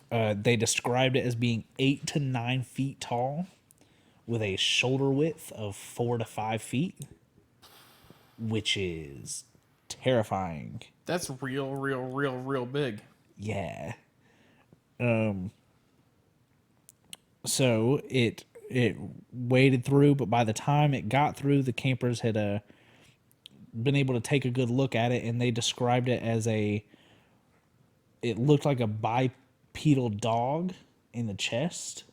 They described it as being 8 to 9 feet tall with a shoulder width of 4 to 5 feet, which is terrifying. That's real big. Yeah. So it waded through, but by the time it got through, the campers had been able to take a good look at it, and they described it as a it looked like a bipedal dog in the chest,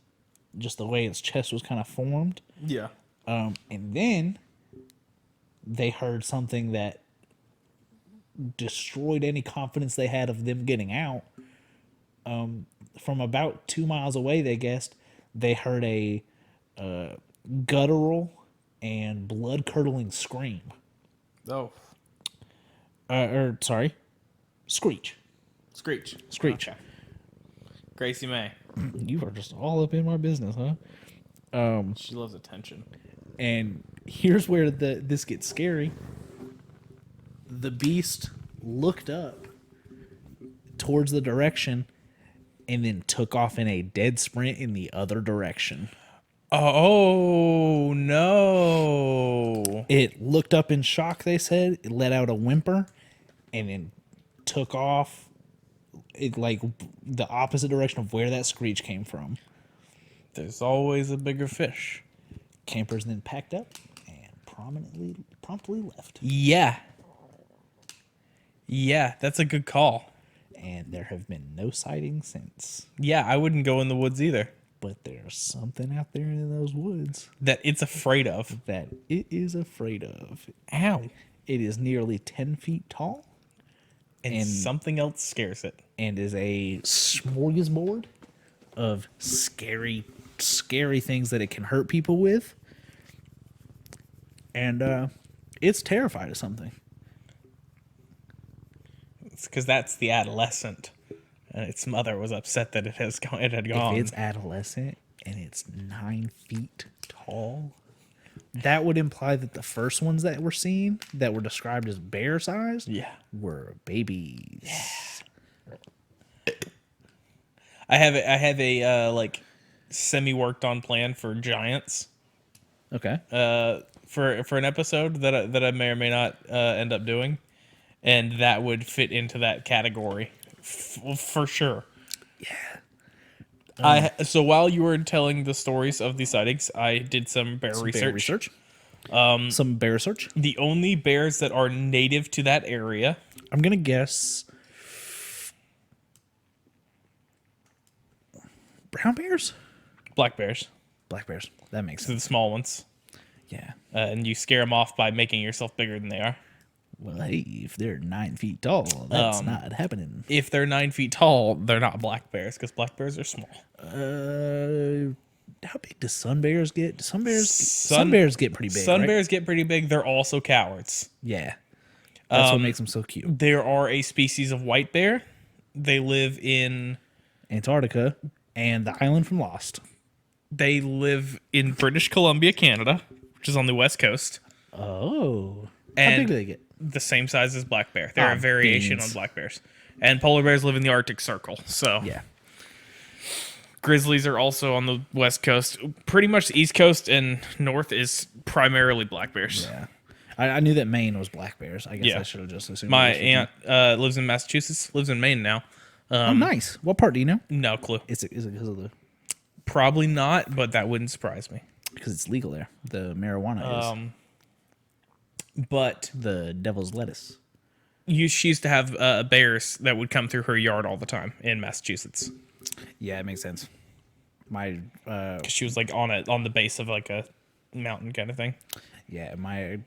just the way its chest was kind of formed. Yeah. And then they heard something that destroyed any confidence they had of them getting out. From about 2 miles away, they guessed, they heard a guttural and blood-curdling scream. Oh. Screech. Screech. Screech. Okay. Gracie May. You are just all up in my business, huh? She loves attention. And here's where this gets scary. The beast looked up towards the direction and then took off in a dead sprint in the other direction. Oh, no. It looked up in shock, they said. It let out a whimper and then took off like the opposite direction of where that screech came from. There's always a bigger fish. Campers then packed up and promptly left. Yeah. Yeah, that's a good call. And there have been no sightings since. Yeah, I wouldn't go in the woods either. But there's something out there in those woods That it's afraid of. that it is afraid of. Ow. It is nearly 10 feet tall And something else scares it. and is a smorgasbord of scary things that it can hurt people with. And it's terrified of something. It's because that's the adolescent. And its mother was upset that it had gone. If it's adolescent and it's 9 feet tall, that would imply that the first ones that we're seeing that were described as bear sized were babies. I have a like semi worked on plan for giants. Okay. For an episode that I may or may not end up doing, and that would fit into that category for sure. Yeah. So while you were telling the stories of the sightings, I did some bear research. Some bear research. The only bears that are native to that area. I'm gonna guess brown bears, Black bears. black bears. That makes So sense. the small ones. Yeah. And you scare them off by making yourself bigger than they are. Well, hey, if they're 9 feet tall, that's not happening. If they're 9 feet tall, they're not black bears because black bears are small. How big do sun bears get? Sun bears get pretty big. Sun right? bears get pretty big. They're also cowards. Yeah. That's what makes them so cute. There are a species of white bear. They live in Antarctica and the island from Lost. They live in British Columbia, Canada, which is on the west coast. Oh. How And big do they get? the same size as black bear. They're a variation beans. on black bears. And polar bears live in the Arctic Circle. So Yeah. grizzlies are also on the west coast. Pretty much the east coast and north is primarily black bears. Yeah. I knew that Maine was black bears. I guess Yeah. I should have just assumed. My it was aunt lives in Massachusetts, lives in Maine now. oh, nice. What part do you know? No clue. Is it because of the Probably not, but that wouldn't surprise me. because it's legal there? The marijuana is But the devil's lettuce. she used to have bears that would come through her yard all the time in Massachusetts. Yeah, it makes sense. My 'Cause she was like on the base of like a mountain kind of thing. yeah,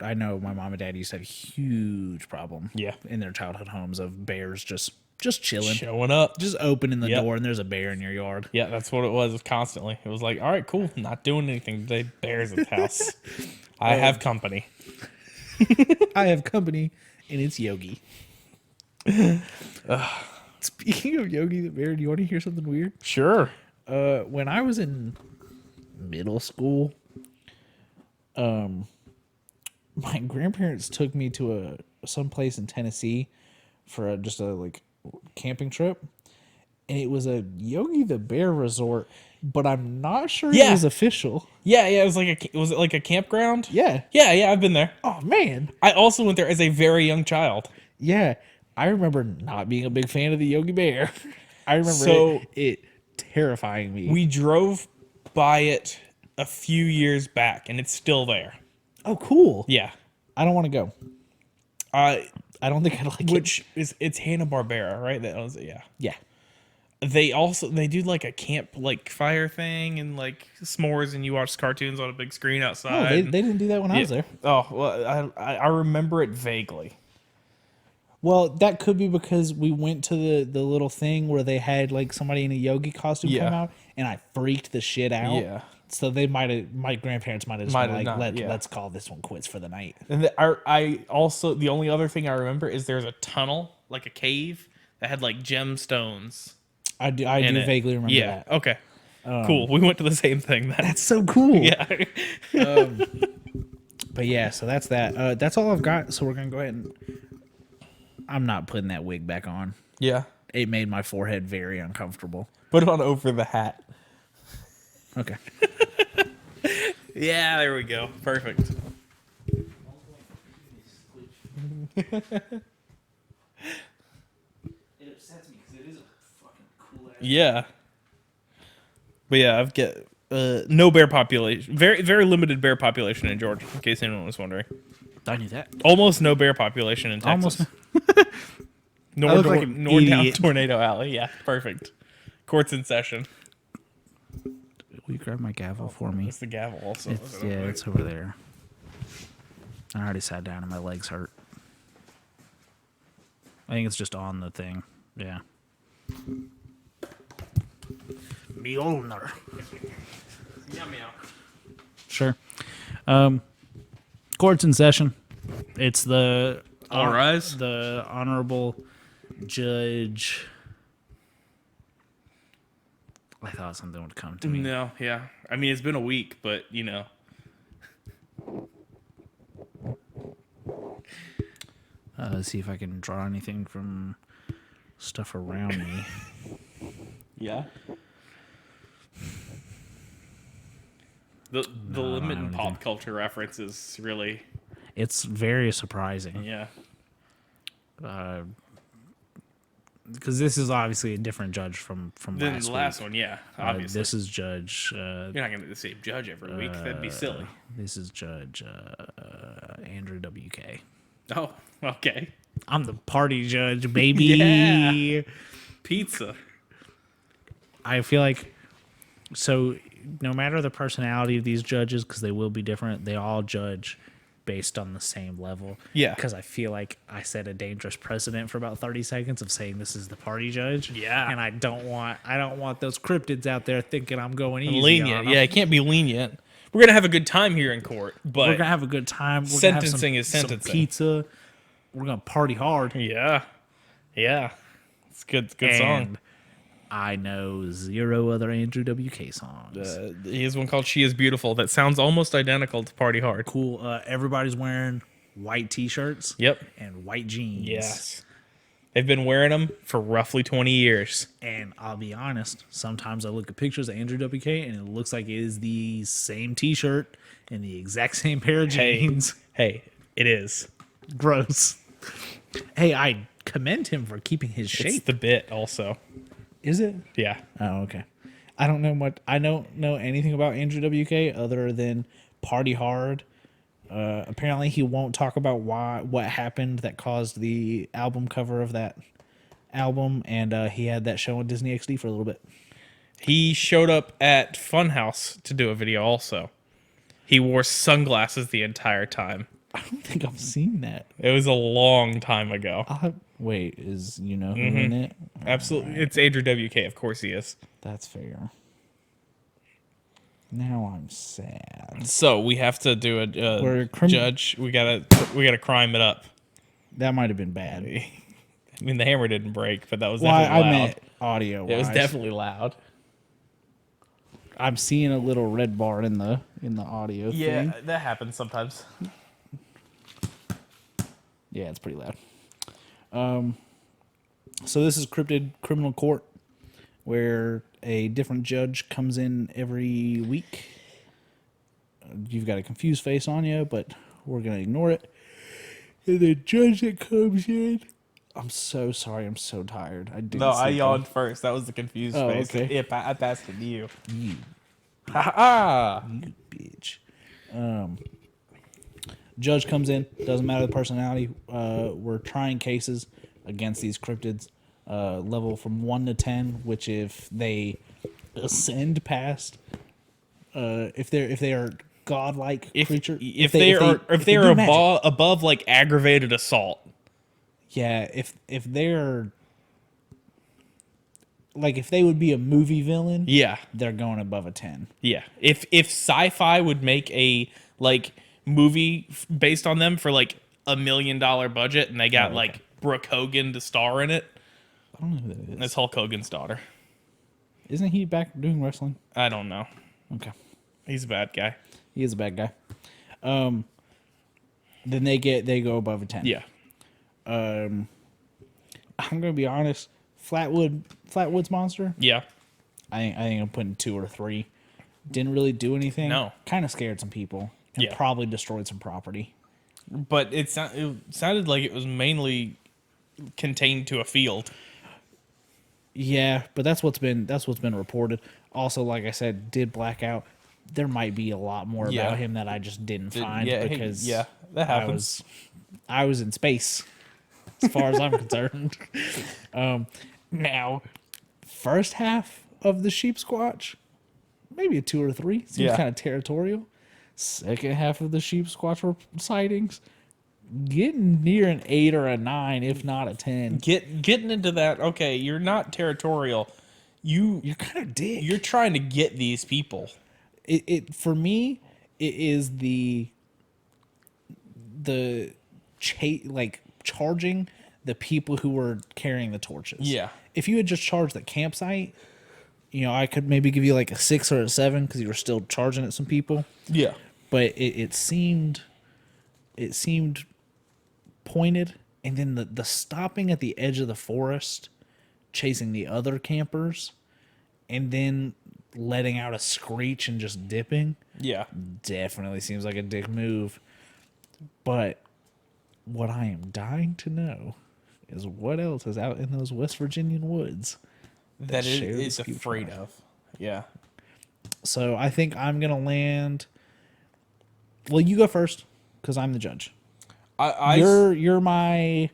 I know my mom and dad used to have a huge problem. Yeah. In their childhood homes of bears just chilling, Showing up. just opening the Yep. door and there's a bear in your yard. Yeah, that's what it was constantly. It was like, all right, cool. Not doing anything today. Bears at the house. I have company. I have company, and it's Yogi. Speaking of Yogi the bear, do you want to hear something weird? Sure. When I was in middle school, my grandparents took me to some place in Tennessee for just a like camping trip, and it was a Yogi the Bear resort, but I'm not sure it Yeah. was official. Yeah, it was was it like a campground? Yeah. Yeah, I've been there. Oh man. I also went there as a very young child. Yeah. I remember not being a big fan of the Yogi Bear. I remember So- it terrifying me. We drove by it a few years back, and it's still there. Oh, cool. Yeah. I don't want to go. I I don't think I'd like it. which is it's Hanna-Barbera, right? That owns it. Yeah. Yeah. They do like a camp like fire thing and like s'mores, and you watch cartoons on a big screen Oh, outside. they and- didn't do that when I was there. Oh well, I remember it vaguely. Well, that could be because we went to the little thing where they had like somebody in a yogi costume Yeah. come out, and I freaked the shit out. Yeah. So they my grandparents might have just Might been have like, not, yeah. let's call this one quits for the night. And I also the only other thing I remember is there's a tunnel, like a cave that had like gemstones. I do in it. vaguely remember Yeah. that. Okay. Cool. We went to the same thing then. That's so cool. Yeah. But yeah, so that's that. That's all I've got. So we're gonna go ahead and. I'm not putting that wig back on. Yeah. It made my forehead very uncomfortable. Put it on over the hat. Okay. Yeah, there we go. Perfect. It upsets me because it is a fucking cool ass. Yeah. But yeah, I've got no bear population. Very very limited bear population in Georgia, in case anyone was wondering. I knew that. Almost no bear population in Texas. Almost. Nor, I look like an nor down idiot. Tornado Alley. Yeah, perfect. Court's in session. Will you grab my gavel for me? It's the gavel also. It's, yeah, it's over there. I already sat down and my legs hurt. I think it's just on the thing. Yeah. Mjolnir. Meow, meow. Sure. Court's in session. It's the All rise. the honorable judge. I thought something would come to me. No, yeah. I mean, it's been a week, but you know. Let's see if I can draw anything from stuff around me. Yeah. The No, I don't limit have in pop anything. culture reference is really It's very surprising. yeah. Because this is obviously a different judge from Then last the last week. one, yeah, obviously. This is Judge. You're not gonna get the same judge every week. That'd be silly. This is Judge Andrew WK. Oh, okay. I'm the party judge, baby. Yeah. Pizza. I feel like so. No matter the personality of these judges, because they will be different, they all judge based on the same level. Yeah. Because I feel like I set a dangerous precedent for about 30 seconds of saying this is the party judge. Yeah. And I don't want those cryptids out there thinking I'm going easy. Lenient. on 'em. Yeah, it can't be lenient. We're gonna have a good time here in court, but We're gonna have a good time. We're Sentencing gonna have is some sentencing. pizza. We're gonna party hard. yeah. It's good. It's a good song. And I know 0 other Andrew WK songs. He has one called "She Is Beautiful" that sounds almost identical to "Party Hard." Cool. Everybody's wearing white t-shirts. Yep. And white jeans. Yes. They've been wearing them for roughly 20 years. And I'll be honest, sometimes I look at pictures of Andrew WK and it looks like it is the same t-shirt and the exact same pair of jeans. Hey, it is. Gross. Hey, I commend him for keeping his shape. It's the bit also. Is it? Yeah. Oh, okay. I don't know much. I don't know anything about Andrew WK other than Party Hard. Apparently, he won't talk about what happened that caused the album cover of that album, and he had that show on Disney XD for a little bit. He showed up at Funhouse to do a video also. He wore sunglasses the entire time. I don't think I've seen that. It was a long time ago. Wait, is who in it? Absolutely. It's Andrew WK. Of course he is. That's fair. Now I'm sad. So we have to do a We're judge. We gotta crime it up. That might have been bad. I mean, the hammer didn't break, but that was Well, definitely I loud. meant audio. It was definitely loud. I'm seeing a little red bar in the audio thing. that happens sometimes. Yeah, it's pretty loud. So this is Cryptid Criminal Court, where a different judge comes in every week. You've got a confused face on you, but we're going to ignore it. And the judge that comes in... I'm so sorry. I'm so tired. I didn't No, I sleep yawned first. That was the confused Oh, face. okay. I passed it to you. You Ha bitch. Judge comes in, doesn't matter the personality. We're trying cases against these cryptids, level from 1 to 10, which if they ascend past, if they are godlike creature, if they are do magic. above like aggravated assault. Yeah, if they're like, if they would be a movie villain, Yeah. they're going above a 10. Yeah. If sci-fi would make a like movie based on them for like $1 million budget and they got okay. like Brooke Hogan to star in it, I don't know who that is. that's Hulk Hogan's daughter. Isn't he back doing wrestling? I don't know. Okay. He's a bad guy. He is a bad guy. Then they go above a 10. Yeah. I'm gonna be honest. Flatwoods monster. Yeah. I think I'm putting 2 or 3. Didn't really do anything. No. Kind of scared some people. And Yeah. probably destroyed some property. But it sounded like it was mainly contained to a field. Yeah, but that's what's been reported. Also, like I said, did black out. There might be a lot more Yeah. about him that I just didn't find yeah, hey, because yeah, that happens. I was in space, as far as I'm concerned. Now, first half of the Sheepsquatch, maybe a 2 or 3. Seems Yeah. kind of territorial. Second half of the Sheepsquatch sightings, getting near an 8 or a 9, if not a 10. Getting into that. Okay, you're not territorial. You're kind of dick. You're trying to get these people. It for me, it is the charging the people who were carrying the torches. Yeah. If you had just charged the campsite, I could maybe give you like a 6 or a 7 because you were still charging at some people. Yeah. But it seemed pointed, and then the stopping at the edge of the forest, chasing the other campers, and then letting out a screech and just dipping. Yeah. Definitely seems like a dick move. But what I am dying to know is what else is out in those West Virginian woods That it share is this afraid future. of. Yeah. So I think I'm gonna land. Well, you go first because I'm the judge. You're my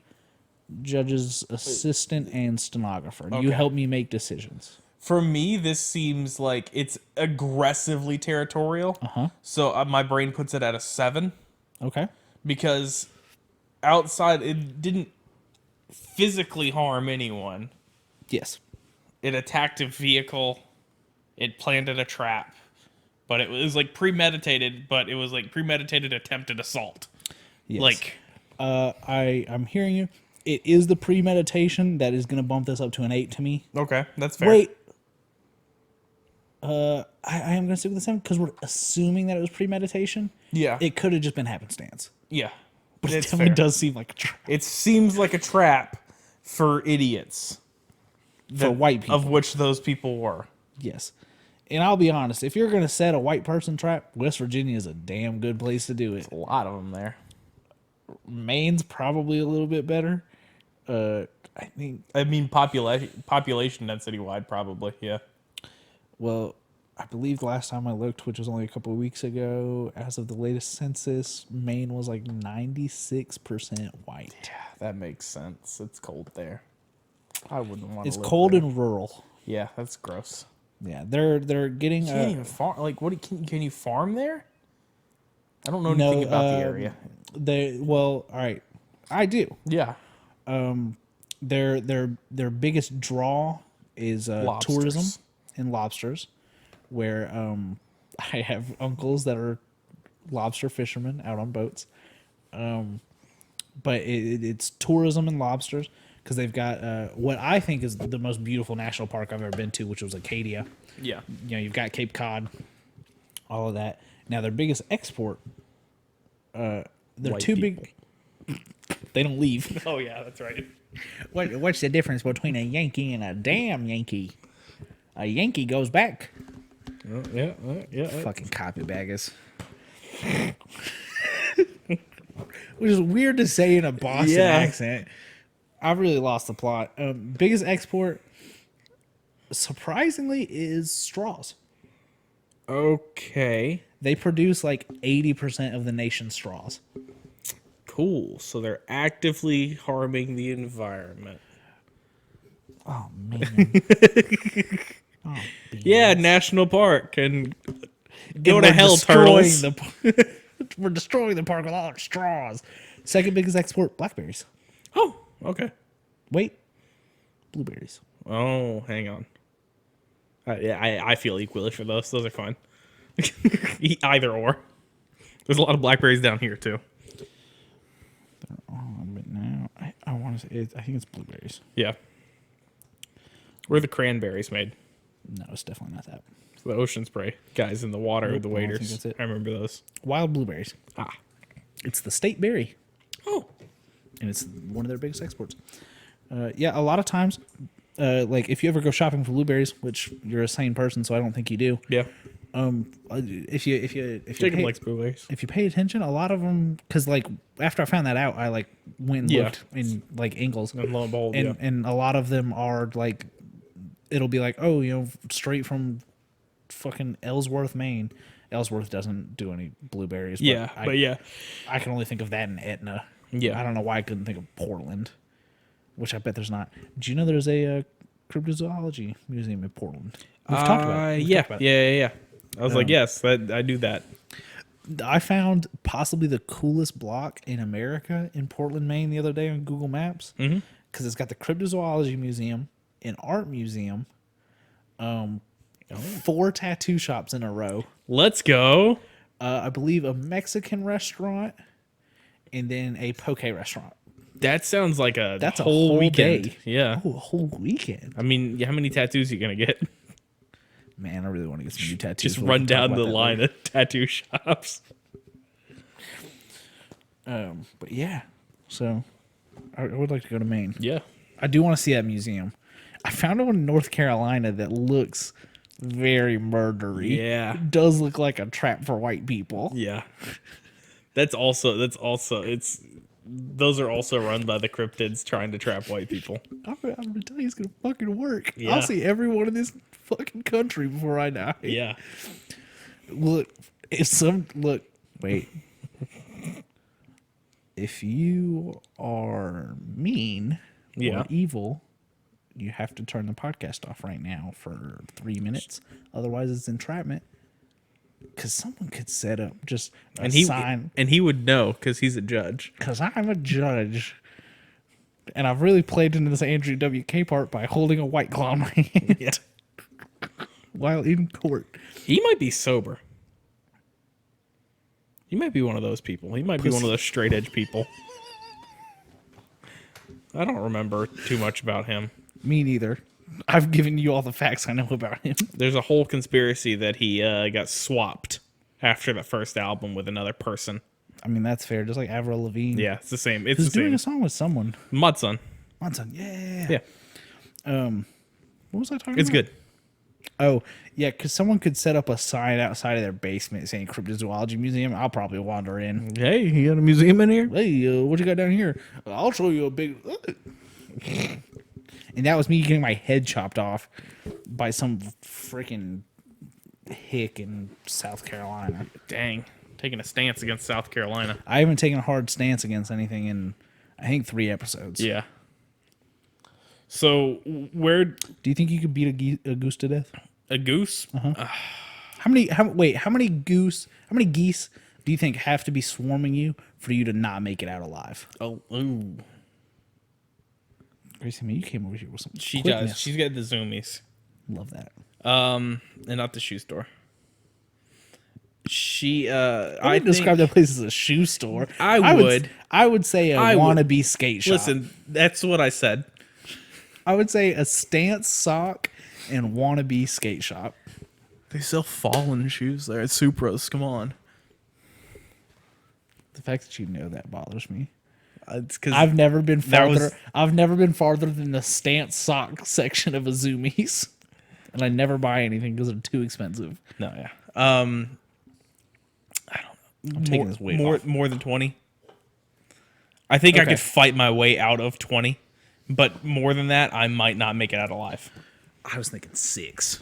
judge's assistant and stenographer. You Okay. help me make decisions. For me, this seems like it's aggressively territorial. Uh-huh. So my brain puts it at a 7 Okay. because outside it didn't physically harm anyone. Yes. It attacked a vehicle. It planted a trap. But it was like premeditated, but it was like premeditated attempted assault. Yes. Like, I'm hearing you. It is the premeditation that is going to bump this up to an 8 to me. okay, that's fair. Wait. I am going to stick with the 7 because we're assuming that it was premeditation. Yeah. It could have just been happenstance. Yeah. But it It's definitely fair. does seem like a trap It seems like a trap for idiots. for white people. Of which those people were. Yes. And I'll be honest, if you're going to set a white person trap, West Virginia is a damn good place to do it. A lot of them there. Maine's probably a little bit better. I think, I mean, population density wide, probably. Yeah. well, I believe the last time I looked, which was only a couple of weeks ago, as of the latest census, Maine was like 96% white. Yeah, that makes sense. It's cold there. I wouldn't want to. It's cold there. and rural. Yeah, that's gross. Yeah, they're getting You can't even farm. Like, what? Can you farm there? I don't know anything about the area. All right, I do. Yeah. Their biggest draw is Lobsters. tourism and lobsters, where I have uncles that are lobster fishermen out on boats. But it's tourism and lobsters because they've got what I think is the most beautiful national park I've ever been to, which was Acadia. Yeah. You've got Cape Cod, all of that. Now their biggest export, they're White too people. big. They don't leave. Oh yeah, that's right. What's the difference between a Yankee and a damn Yankee? A Yankee goes back. Yeah. Fucking copybaggers. Which is weird to say in a Boston Yeah. accent. I've really lost the plot. Biggest export, surprisingly, is straws. Okay. They produce like 80% of the nation's straws. Cool. So they're actively harming the environment. Oh man. Oh, Yeah, national park and go to hell, turtles. We're destroying the park with all our straws. Second biggest export, blackberries. Oh, okay. Wait, blueberries. Oh, hang on. I feel equally for those. Those are fine. Either or. There's a lot of blackberries down here too. But now I want to say I think it's blueberries. Yeah. Where are the cranberries made? No, it's definitely not that. The ocean spray guys in the water, Nope, the I don't think waiters. that's it. I remember those. Wild blueberries. Ah. It's the state berry, Oh. and it's one of their biggest exports. Yeah, a lot of times, like if you ever go shopping for blueberries, which you're a sane person, so I don't think you do. Yeah. If you Jacob pay, likes blueberries. if you pay attention, a lot of them, because like after I found that out, I like went and Yeah. looked in like Ingles, And lo and behold, yeah. and a lot of them are like, it'll be like, oh, straight from fucking Ellsworth, Maine. Ellsworth doesn't do any blueberries. But Yeah, but yeah. I can only think of that in Etna. Yeah. I don't know why I couldn't think of Portland, which I bet there's not. Do you know there's a cryptozoology museum in Portland? We've talked about it. We've Yeah. talked about it. Yeah. I was like, yes, I do that. I found possibly the coolest block in America in Portland, Maine the other day on Google Maps because it's got the cryptozoology museum, an art museum, 4 tattoo shops in a row. Let's go. I believe a Mexican restaurant, and then a poke restaurant. That sounds like That's a whole whole weekend. day. Yeah. Oh, a whole weekend. I mean, how many tattoos are you going to get? Man, I really want to get some new tattoos. Just We run can talk down about the that line later. of tattoo shops. But yeah, so I would like to go to Maine. Yeah. I do want to see that museum. I found one in North Carolina that looks very murdery. Yeah. It does look like a trap for white people. Yeah. Those are also run by the cryptids trying to trap white people. I'm gonna tell you, it's gonna fucking work. Yeah. I'll see everyone in this fucking country before I die. Yeah. Look, wait. If you are mean Yeah. or evil, you have to turn the podcast off right now for 3 minutes. Otherwise, it's entrapment. Because someone could set up just a sign. And he would know because he's a judge. Because I'm a judge. And I've really played into this Andrew WK part by holding a white claw in my hand. Yeah. While in court. He might be sober. He might be one of those people. He might be one of those straight edge people. I don't remember too much about him. Me neither. I've given you all the facts I know about him. There's a whole conspiracy that he got swapped after the first album with another person. I mean, that's fair. Just like Avril Lavigne. Yeah, it's the same. It's Who's the doing same. a song with someone. Mudson. Monson. Yeah. Yeah, What was I talking it's about? good. Oh, yeah, because someone could set up a sign outside of their basement saying Cryptozoology Museum. I'll probably wander in. Hey, you got a museum in here? Hey, what you got down here? I'll show you a big... And that was me getting my head chopped off by some freaking hick in South Carolina. Dang, taking a stance against South Carolina. I haven't taken a hard stance against anything in, I think, 3 episodes. Yeah. So where Do you think you could beat a goose to death? a goose? How many geese do you think have to be swarming you for you to not make it out alive? Oh, ooh. Gracie, man, you came over here with some She quickness. does. She's got the zoomies. Love that. And not the shoe store. She I would describe that place as a shoe store. I would say a I would. wannabe skate shop. Listen, that's what I said. I would say a stance sock and wannabe skate shop. They sell fallen shoes there at Supra's. Come on. The fact that you know that bothers me. It's because I've never been that farther. was- I've never been farther than the stance sock section of Azumi's, and I never buy anything because they're too expensive. no, yeah. I'm taking this weight off. More than 20. I think I Okay. could fight my way out of 20, but more than that, I might not make it out alive. I was thinking 6.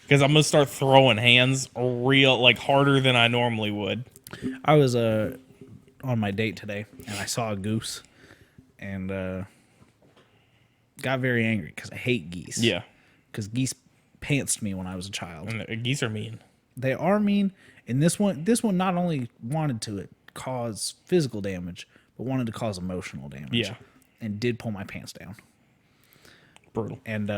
Because I'm gonna start throwing hands harder than I normally would. I was on my date today, and I saw a goose, and got very angry because I hate geese. Yeah. Because geese pantsed me when I was a child. And geese are mean. They are mean, and this one not only wanted to cause physical damage, but wanted to cause emotional damage. Yeah. And did pull my pants down. Brutal. And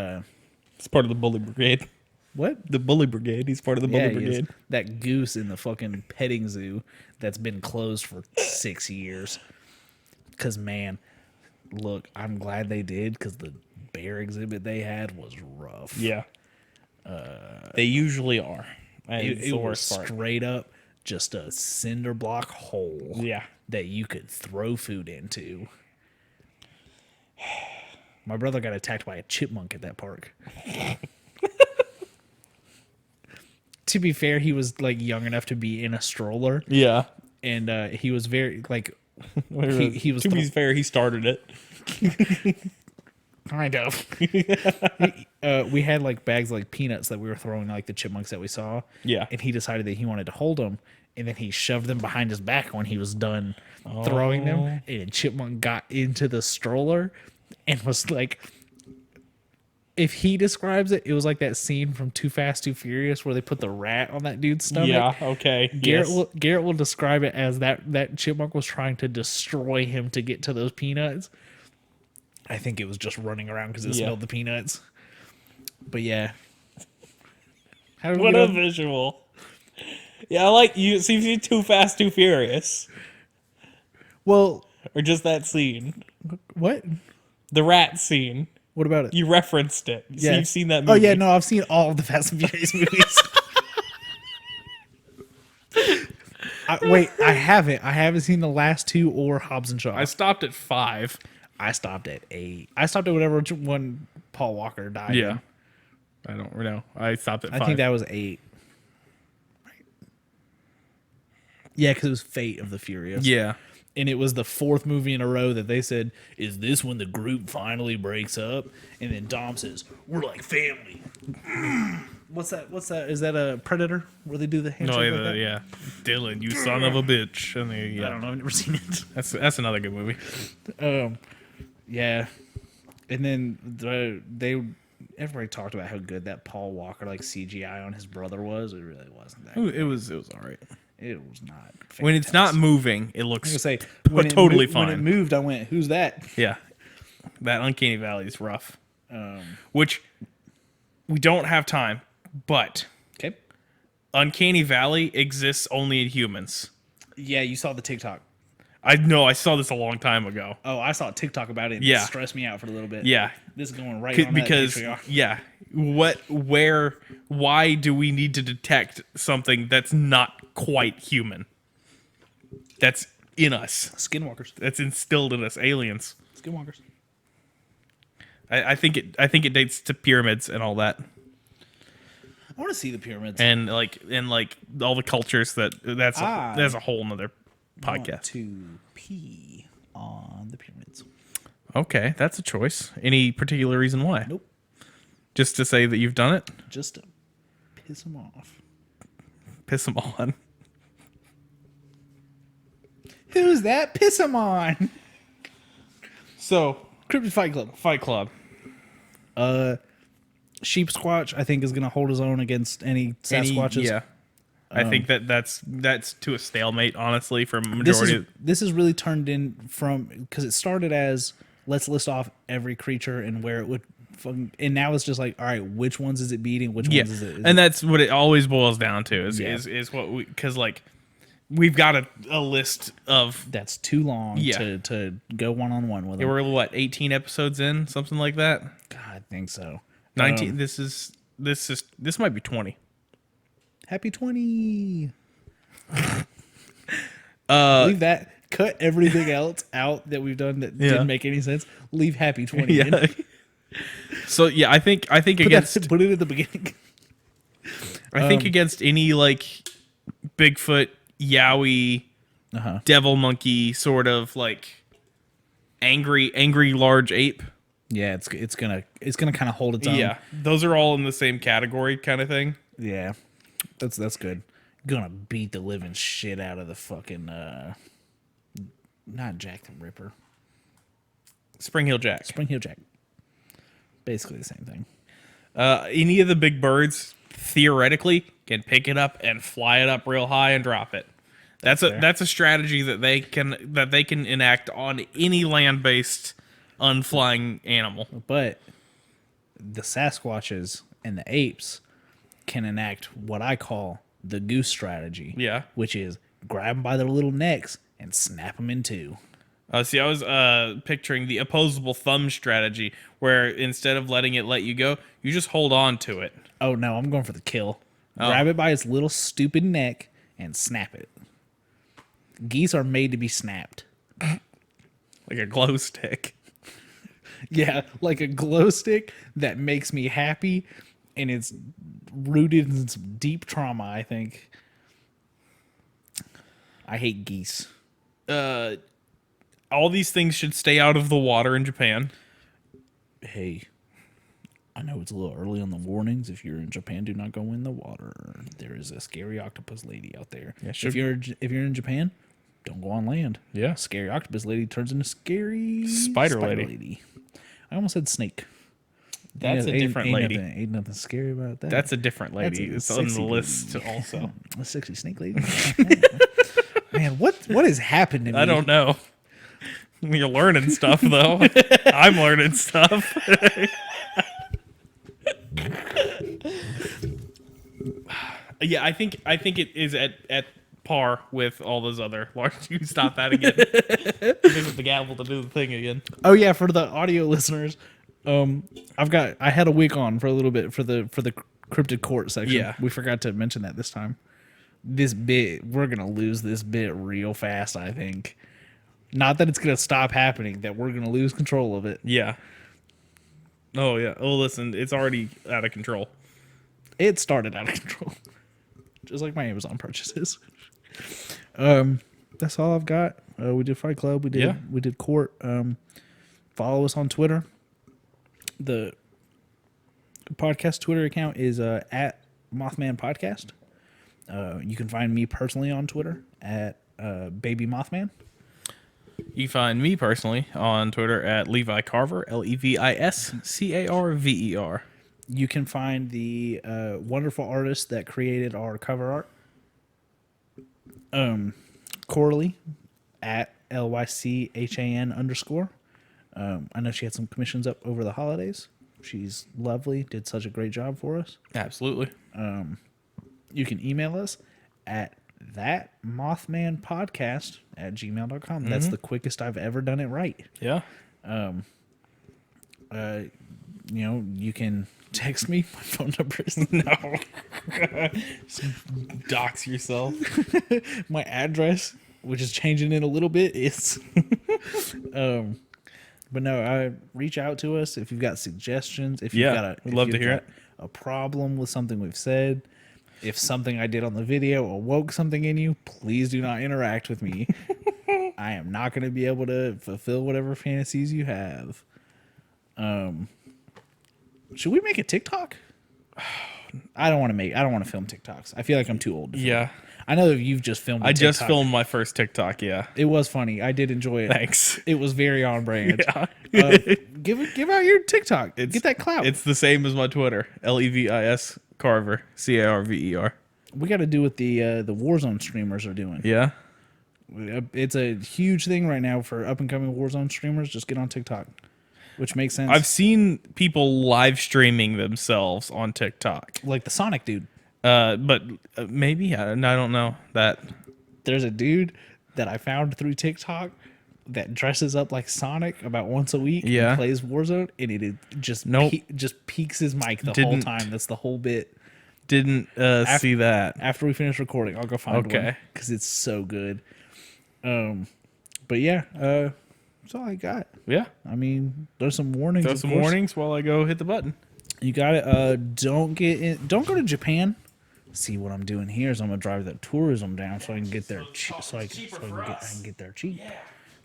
It's part of the bully brigade. what? The bully brigade. He's part of the bully Yeah, he is. brigade. That goose in the fucking petting zoo that's been closed for 6 years. Because, man, look, I'm glad they did, because the bear exhibit they had was rough. Yeah. They usually are. And it's It the was worst part. straight up just a cinder block hole. Yeah. That you could throw food into. My brother got attacked by a chipmunk at that park. To be fair, he was like young enough to be in a stroller, Yeah. and he was very like he was to be fair, he started it. kind of. We had like bags of like peanuts that we were throwing like the chipmunks that we saw. Yeah. And he decided that he wanted to hold them, and then he shoved them behind his back when he was done throwing them. And chipmunk got into the stroller and was like, if he describes it, it was like that scene from Too Fast, Too Furious where they put the rat on that dude's stomach. Yeah, okay. Garrett will describe it as that chipmunk was trying to destroy him to get to those peanuts. I think it was just running around because it smelled the peanuts. But yeah. How did we What get a on- visual. Yeah, I like you. It seems to be Too Fast, Too Furious. Well, Or just that scene. what? The rat scene. What about it? You referenced it. So Yeah. you've seen that movie. Oh, yeah, no, I've seen all of the Fast and Furious movies. I haven't. I haven't seen the last two or Hobbs and Shaw. I stopped at 5. I stopped at 8. I stopped at whatever one Paul Walker died. Yeah. in. I don't know. I stopped at 5. I think that was 8. Yeah, because it was Fate of the Furious. Yeah. And it was the 4th movie in a row that they said, is this when the group finally breaks up? And then Dom says, we're like family. What's that? Is that a Predator where they do the handshake No, like that? yeah. Dylan, you son of a bitch. And they, I yeah. don't know. I've never seen it. That's another good movie. Yeah. And then everybody talked about how good that Paul Walker like CGI on his brother was. It really wasn't that good. It was all right. It was not. When it's not fantastic. moving, it I was looks gonna say totally When it fine. moved, I went, "Who's that?" Yeah. That Uncanny Valley is rough. Which we don't have time, but Okay. Uncanny Valley exists only in humans. Yeah, you saw the TikTok. I know. I saw this a long time ago. Oh, I saw a TikTok about it. And Yeah. It stressed me out for a little bit. Yeah. This is going right on Because, that Patreon. yeah. Why do we need to detect something that's not quite human? That's in us. Skinwalkers. That's instilled in us. Aliens. Skinwalkers. I think it dates to pyramids and all that. I want to see the pyramids. And like all the cultures that's a whole nother I want podcast. to pee on the pyramids. Okay, that's a choice. Any particular reason why? Nope. Just to say that you've done it? Just to piss them off. Piss them on. Who's that? Piss them on. So, Cryptid Fight Club. Fight Club. Sheepsquatch, I think, is going to hold his own against any Sasquatches. Yeah. I think that's to a stalemate, honestly, for This majority. is this is really turned in from, because it started as let's list off every creature and where it would, and now it's just like, all right, which ones is it beating? Which Yeah, ones is it? and that's what it always boils down to is Yeah. is what we, because like we've got a list of, That's too long Yeah. to go one on one with them. we're what, 18 episodes in, something like that. God, I think so. 19. This might be 20. Happy 20. Leave that. Cut everything else out that we've done that didn't make any sense. Leave happy 20 in. Yeah. So yeah, I think against Put it at the beginning. against any like Bigfoot, Yowie, devil monkey sort of like angry large ape. Yeah, it's gonna kind of hold its own. Yeah, those are all in the same category kind of thing. Yeah. That's good. Gonna beat the living shit out of the fucking not Jack the Ripper. Spring Heel Jack. Spring Heel Jack. Basically the same thing. Any of the big birds theoretically can pick it up and fly it up real high and drop it. That's a strategy that they can enact on any land-based unflying animal. But the Sasquatches and the apes can enact what I call the goose strategy. Yeah. Which is grab them by their little necks and snap them in two. See, I was picturing the opposable thumb strategy, where instead of letting it let you go, you just hold on to it. Oh, no, I'm going for the kill. Oh. Grab it by its little stupid neck and snap it. Geese are made to be snapped. Like a glow stick. Yeah, like a glow stick that makes me happy, and it's rooted in some deep trauma, I think. I hate geese. All these things should stay out of the water in Japan. Hey, I know it's a little early on the warnings. If you're in Japan, do not go in the water. There is a scary octopus lady out there. Yeah, if you're in Japan, don't go on land. Yeah. Scary octopus lady turns into scary Spider lady. I almost said snake. That's a different lady. Ain't nothing scary about that. That's a different lady. That's a It's on the sexy list lady. also. A sexy snake lady. Man, what has happened to me? I don't know. You're learning stuff though. I'm learning stuff. Yeah, I think it is at par with all those other large. You can stop that again. Use the gavel to do the thing again. Oh yeah, for the audio listeners, I had a wig on for a little bit for the cryptid court section. Yeah. We forgot to mention that this time. We're gonna lose this bit real fast, I think. Not that it's gonna stop happening, that we're gonna lose control of it. Yeah. Oh yeah. Oh listen, it's already out of control. It started out of control. Just like my Amazon purchases. That's all I've got. We did Fight Club. We did Court. Follow us on Twitter. The podcast Twitter account is at Mothman Podcast. You can find me personally on Twitter at Baby Mothman. You can find me personally on Twitter at Levi Carver, LevisCarver. You can find the wonderful artist that created our cover art, Coralie, at LYCHAN_. I know she had some commissions up over the holidays. She's lovely. Did such a great job for us. Absolutely. You can email us at thatmothmanpodcast@gmail.com. That's the quickest I've ever done it right. Yeah. You can text me. My phone number is No. Dox yourself. my address, which is changing in a little bit, is but no, reach out to us if you've got suggestions, if you've got we'd love to hear it. a problem with something we've said, if something I did on the video awoke something in you, please do not interact with me. I am not going to be able to fulfill whatever fantasies you have. Should we make a TikTok? I don't want to film TikToks. I feel like I'm too old to film. Yeah. I know that you've just filmed a I just TikTok. filmed my first TikTok, yeah. It was funny. I did enjoy it. Thanks. It was very on brand. Yeah. Give out your TikTok. Get that clout. It's the same as my Twitter. LEVIS Carver. CARVER. We got to do what the Warzone streamers are doing. Yeah. It's a huge thing right now for up and coming Warzone streamers. Just get on TikTok, which makes sense. I've seen people live streaming themselves on TikTok. like the Sonic dude. But maybe I don't know that. There's a dude that I found through TikTok that dresses up like Sonic about once a week. Yeah. And plays Warzone, and it just just peaks his mic the whole time. That's the whole bit. Didn't see that. After we finish recording, I'll go find one because it's so good. But yeah, that's all I got. Yeah. I mean, there's some warnings. Throw of some course. warnings while I go hit the button. You got it. Don't go to Japan. See what I'm doing here is I'm gonna drive that tourism down so I can get there cheap. I can get there cheap. Yeah.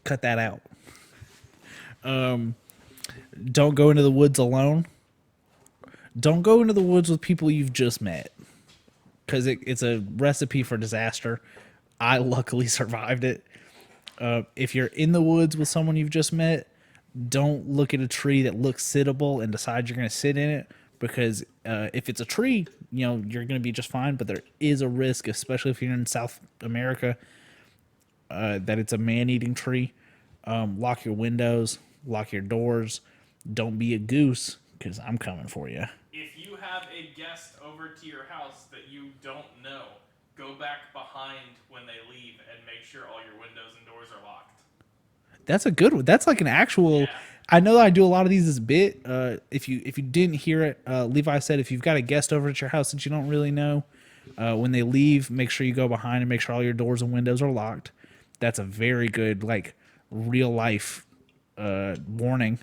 Cut that out. Don't go into the woods alone. Don't go into the woods with people you've just met, because it's a recipe for disaster. I luckily survived it. If you're in the woods with someone you've just met, don't look at a tree that looks sittable and decide you're going to sit in it, because if it's a tree, you know, you're going to be just fine. But there is a risk, especially if you're in South America, that it's a man-eating tree. Lock your windows, lock your doors. Don't be a goose, because I'm coming for you. If you have a guest over to your house that you don't know, go back behind when they leave and make sure all your windows and doors are locked. That's a good one. That's like an actual. Yeah. I know I do a lot of these as bit. If you didn't hear it, Levi said if you've got a guest over at your house that you don't really know, when they leave, make sure you go behind and make sure all your doors and windows are locked. That's a very good, like, real life warning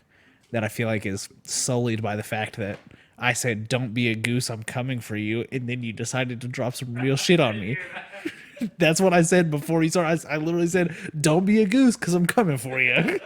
that I feel like is sullied by the fact that I said, don't be a goose, I'm coming for you, and then you decided to drop some real shit on me. That's what I said before you started. I literally said, don't be a goose, because I'm coming for you.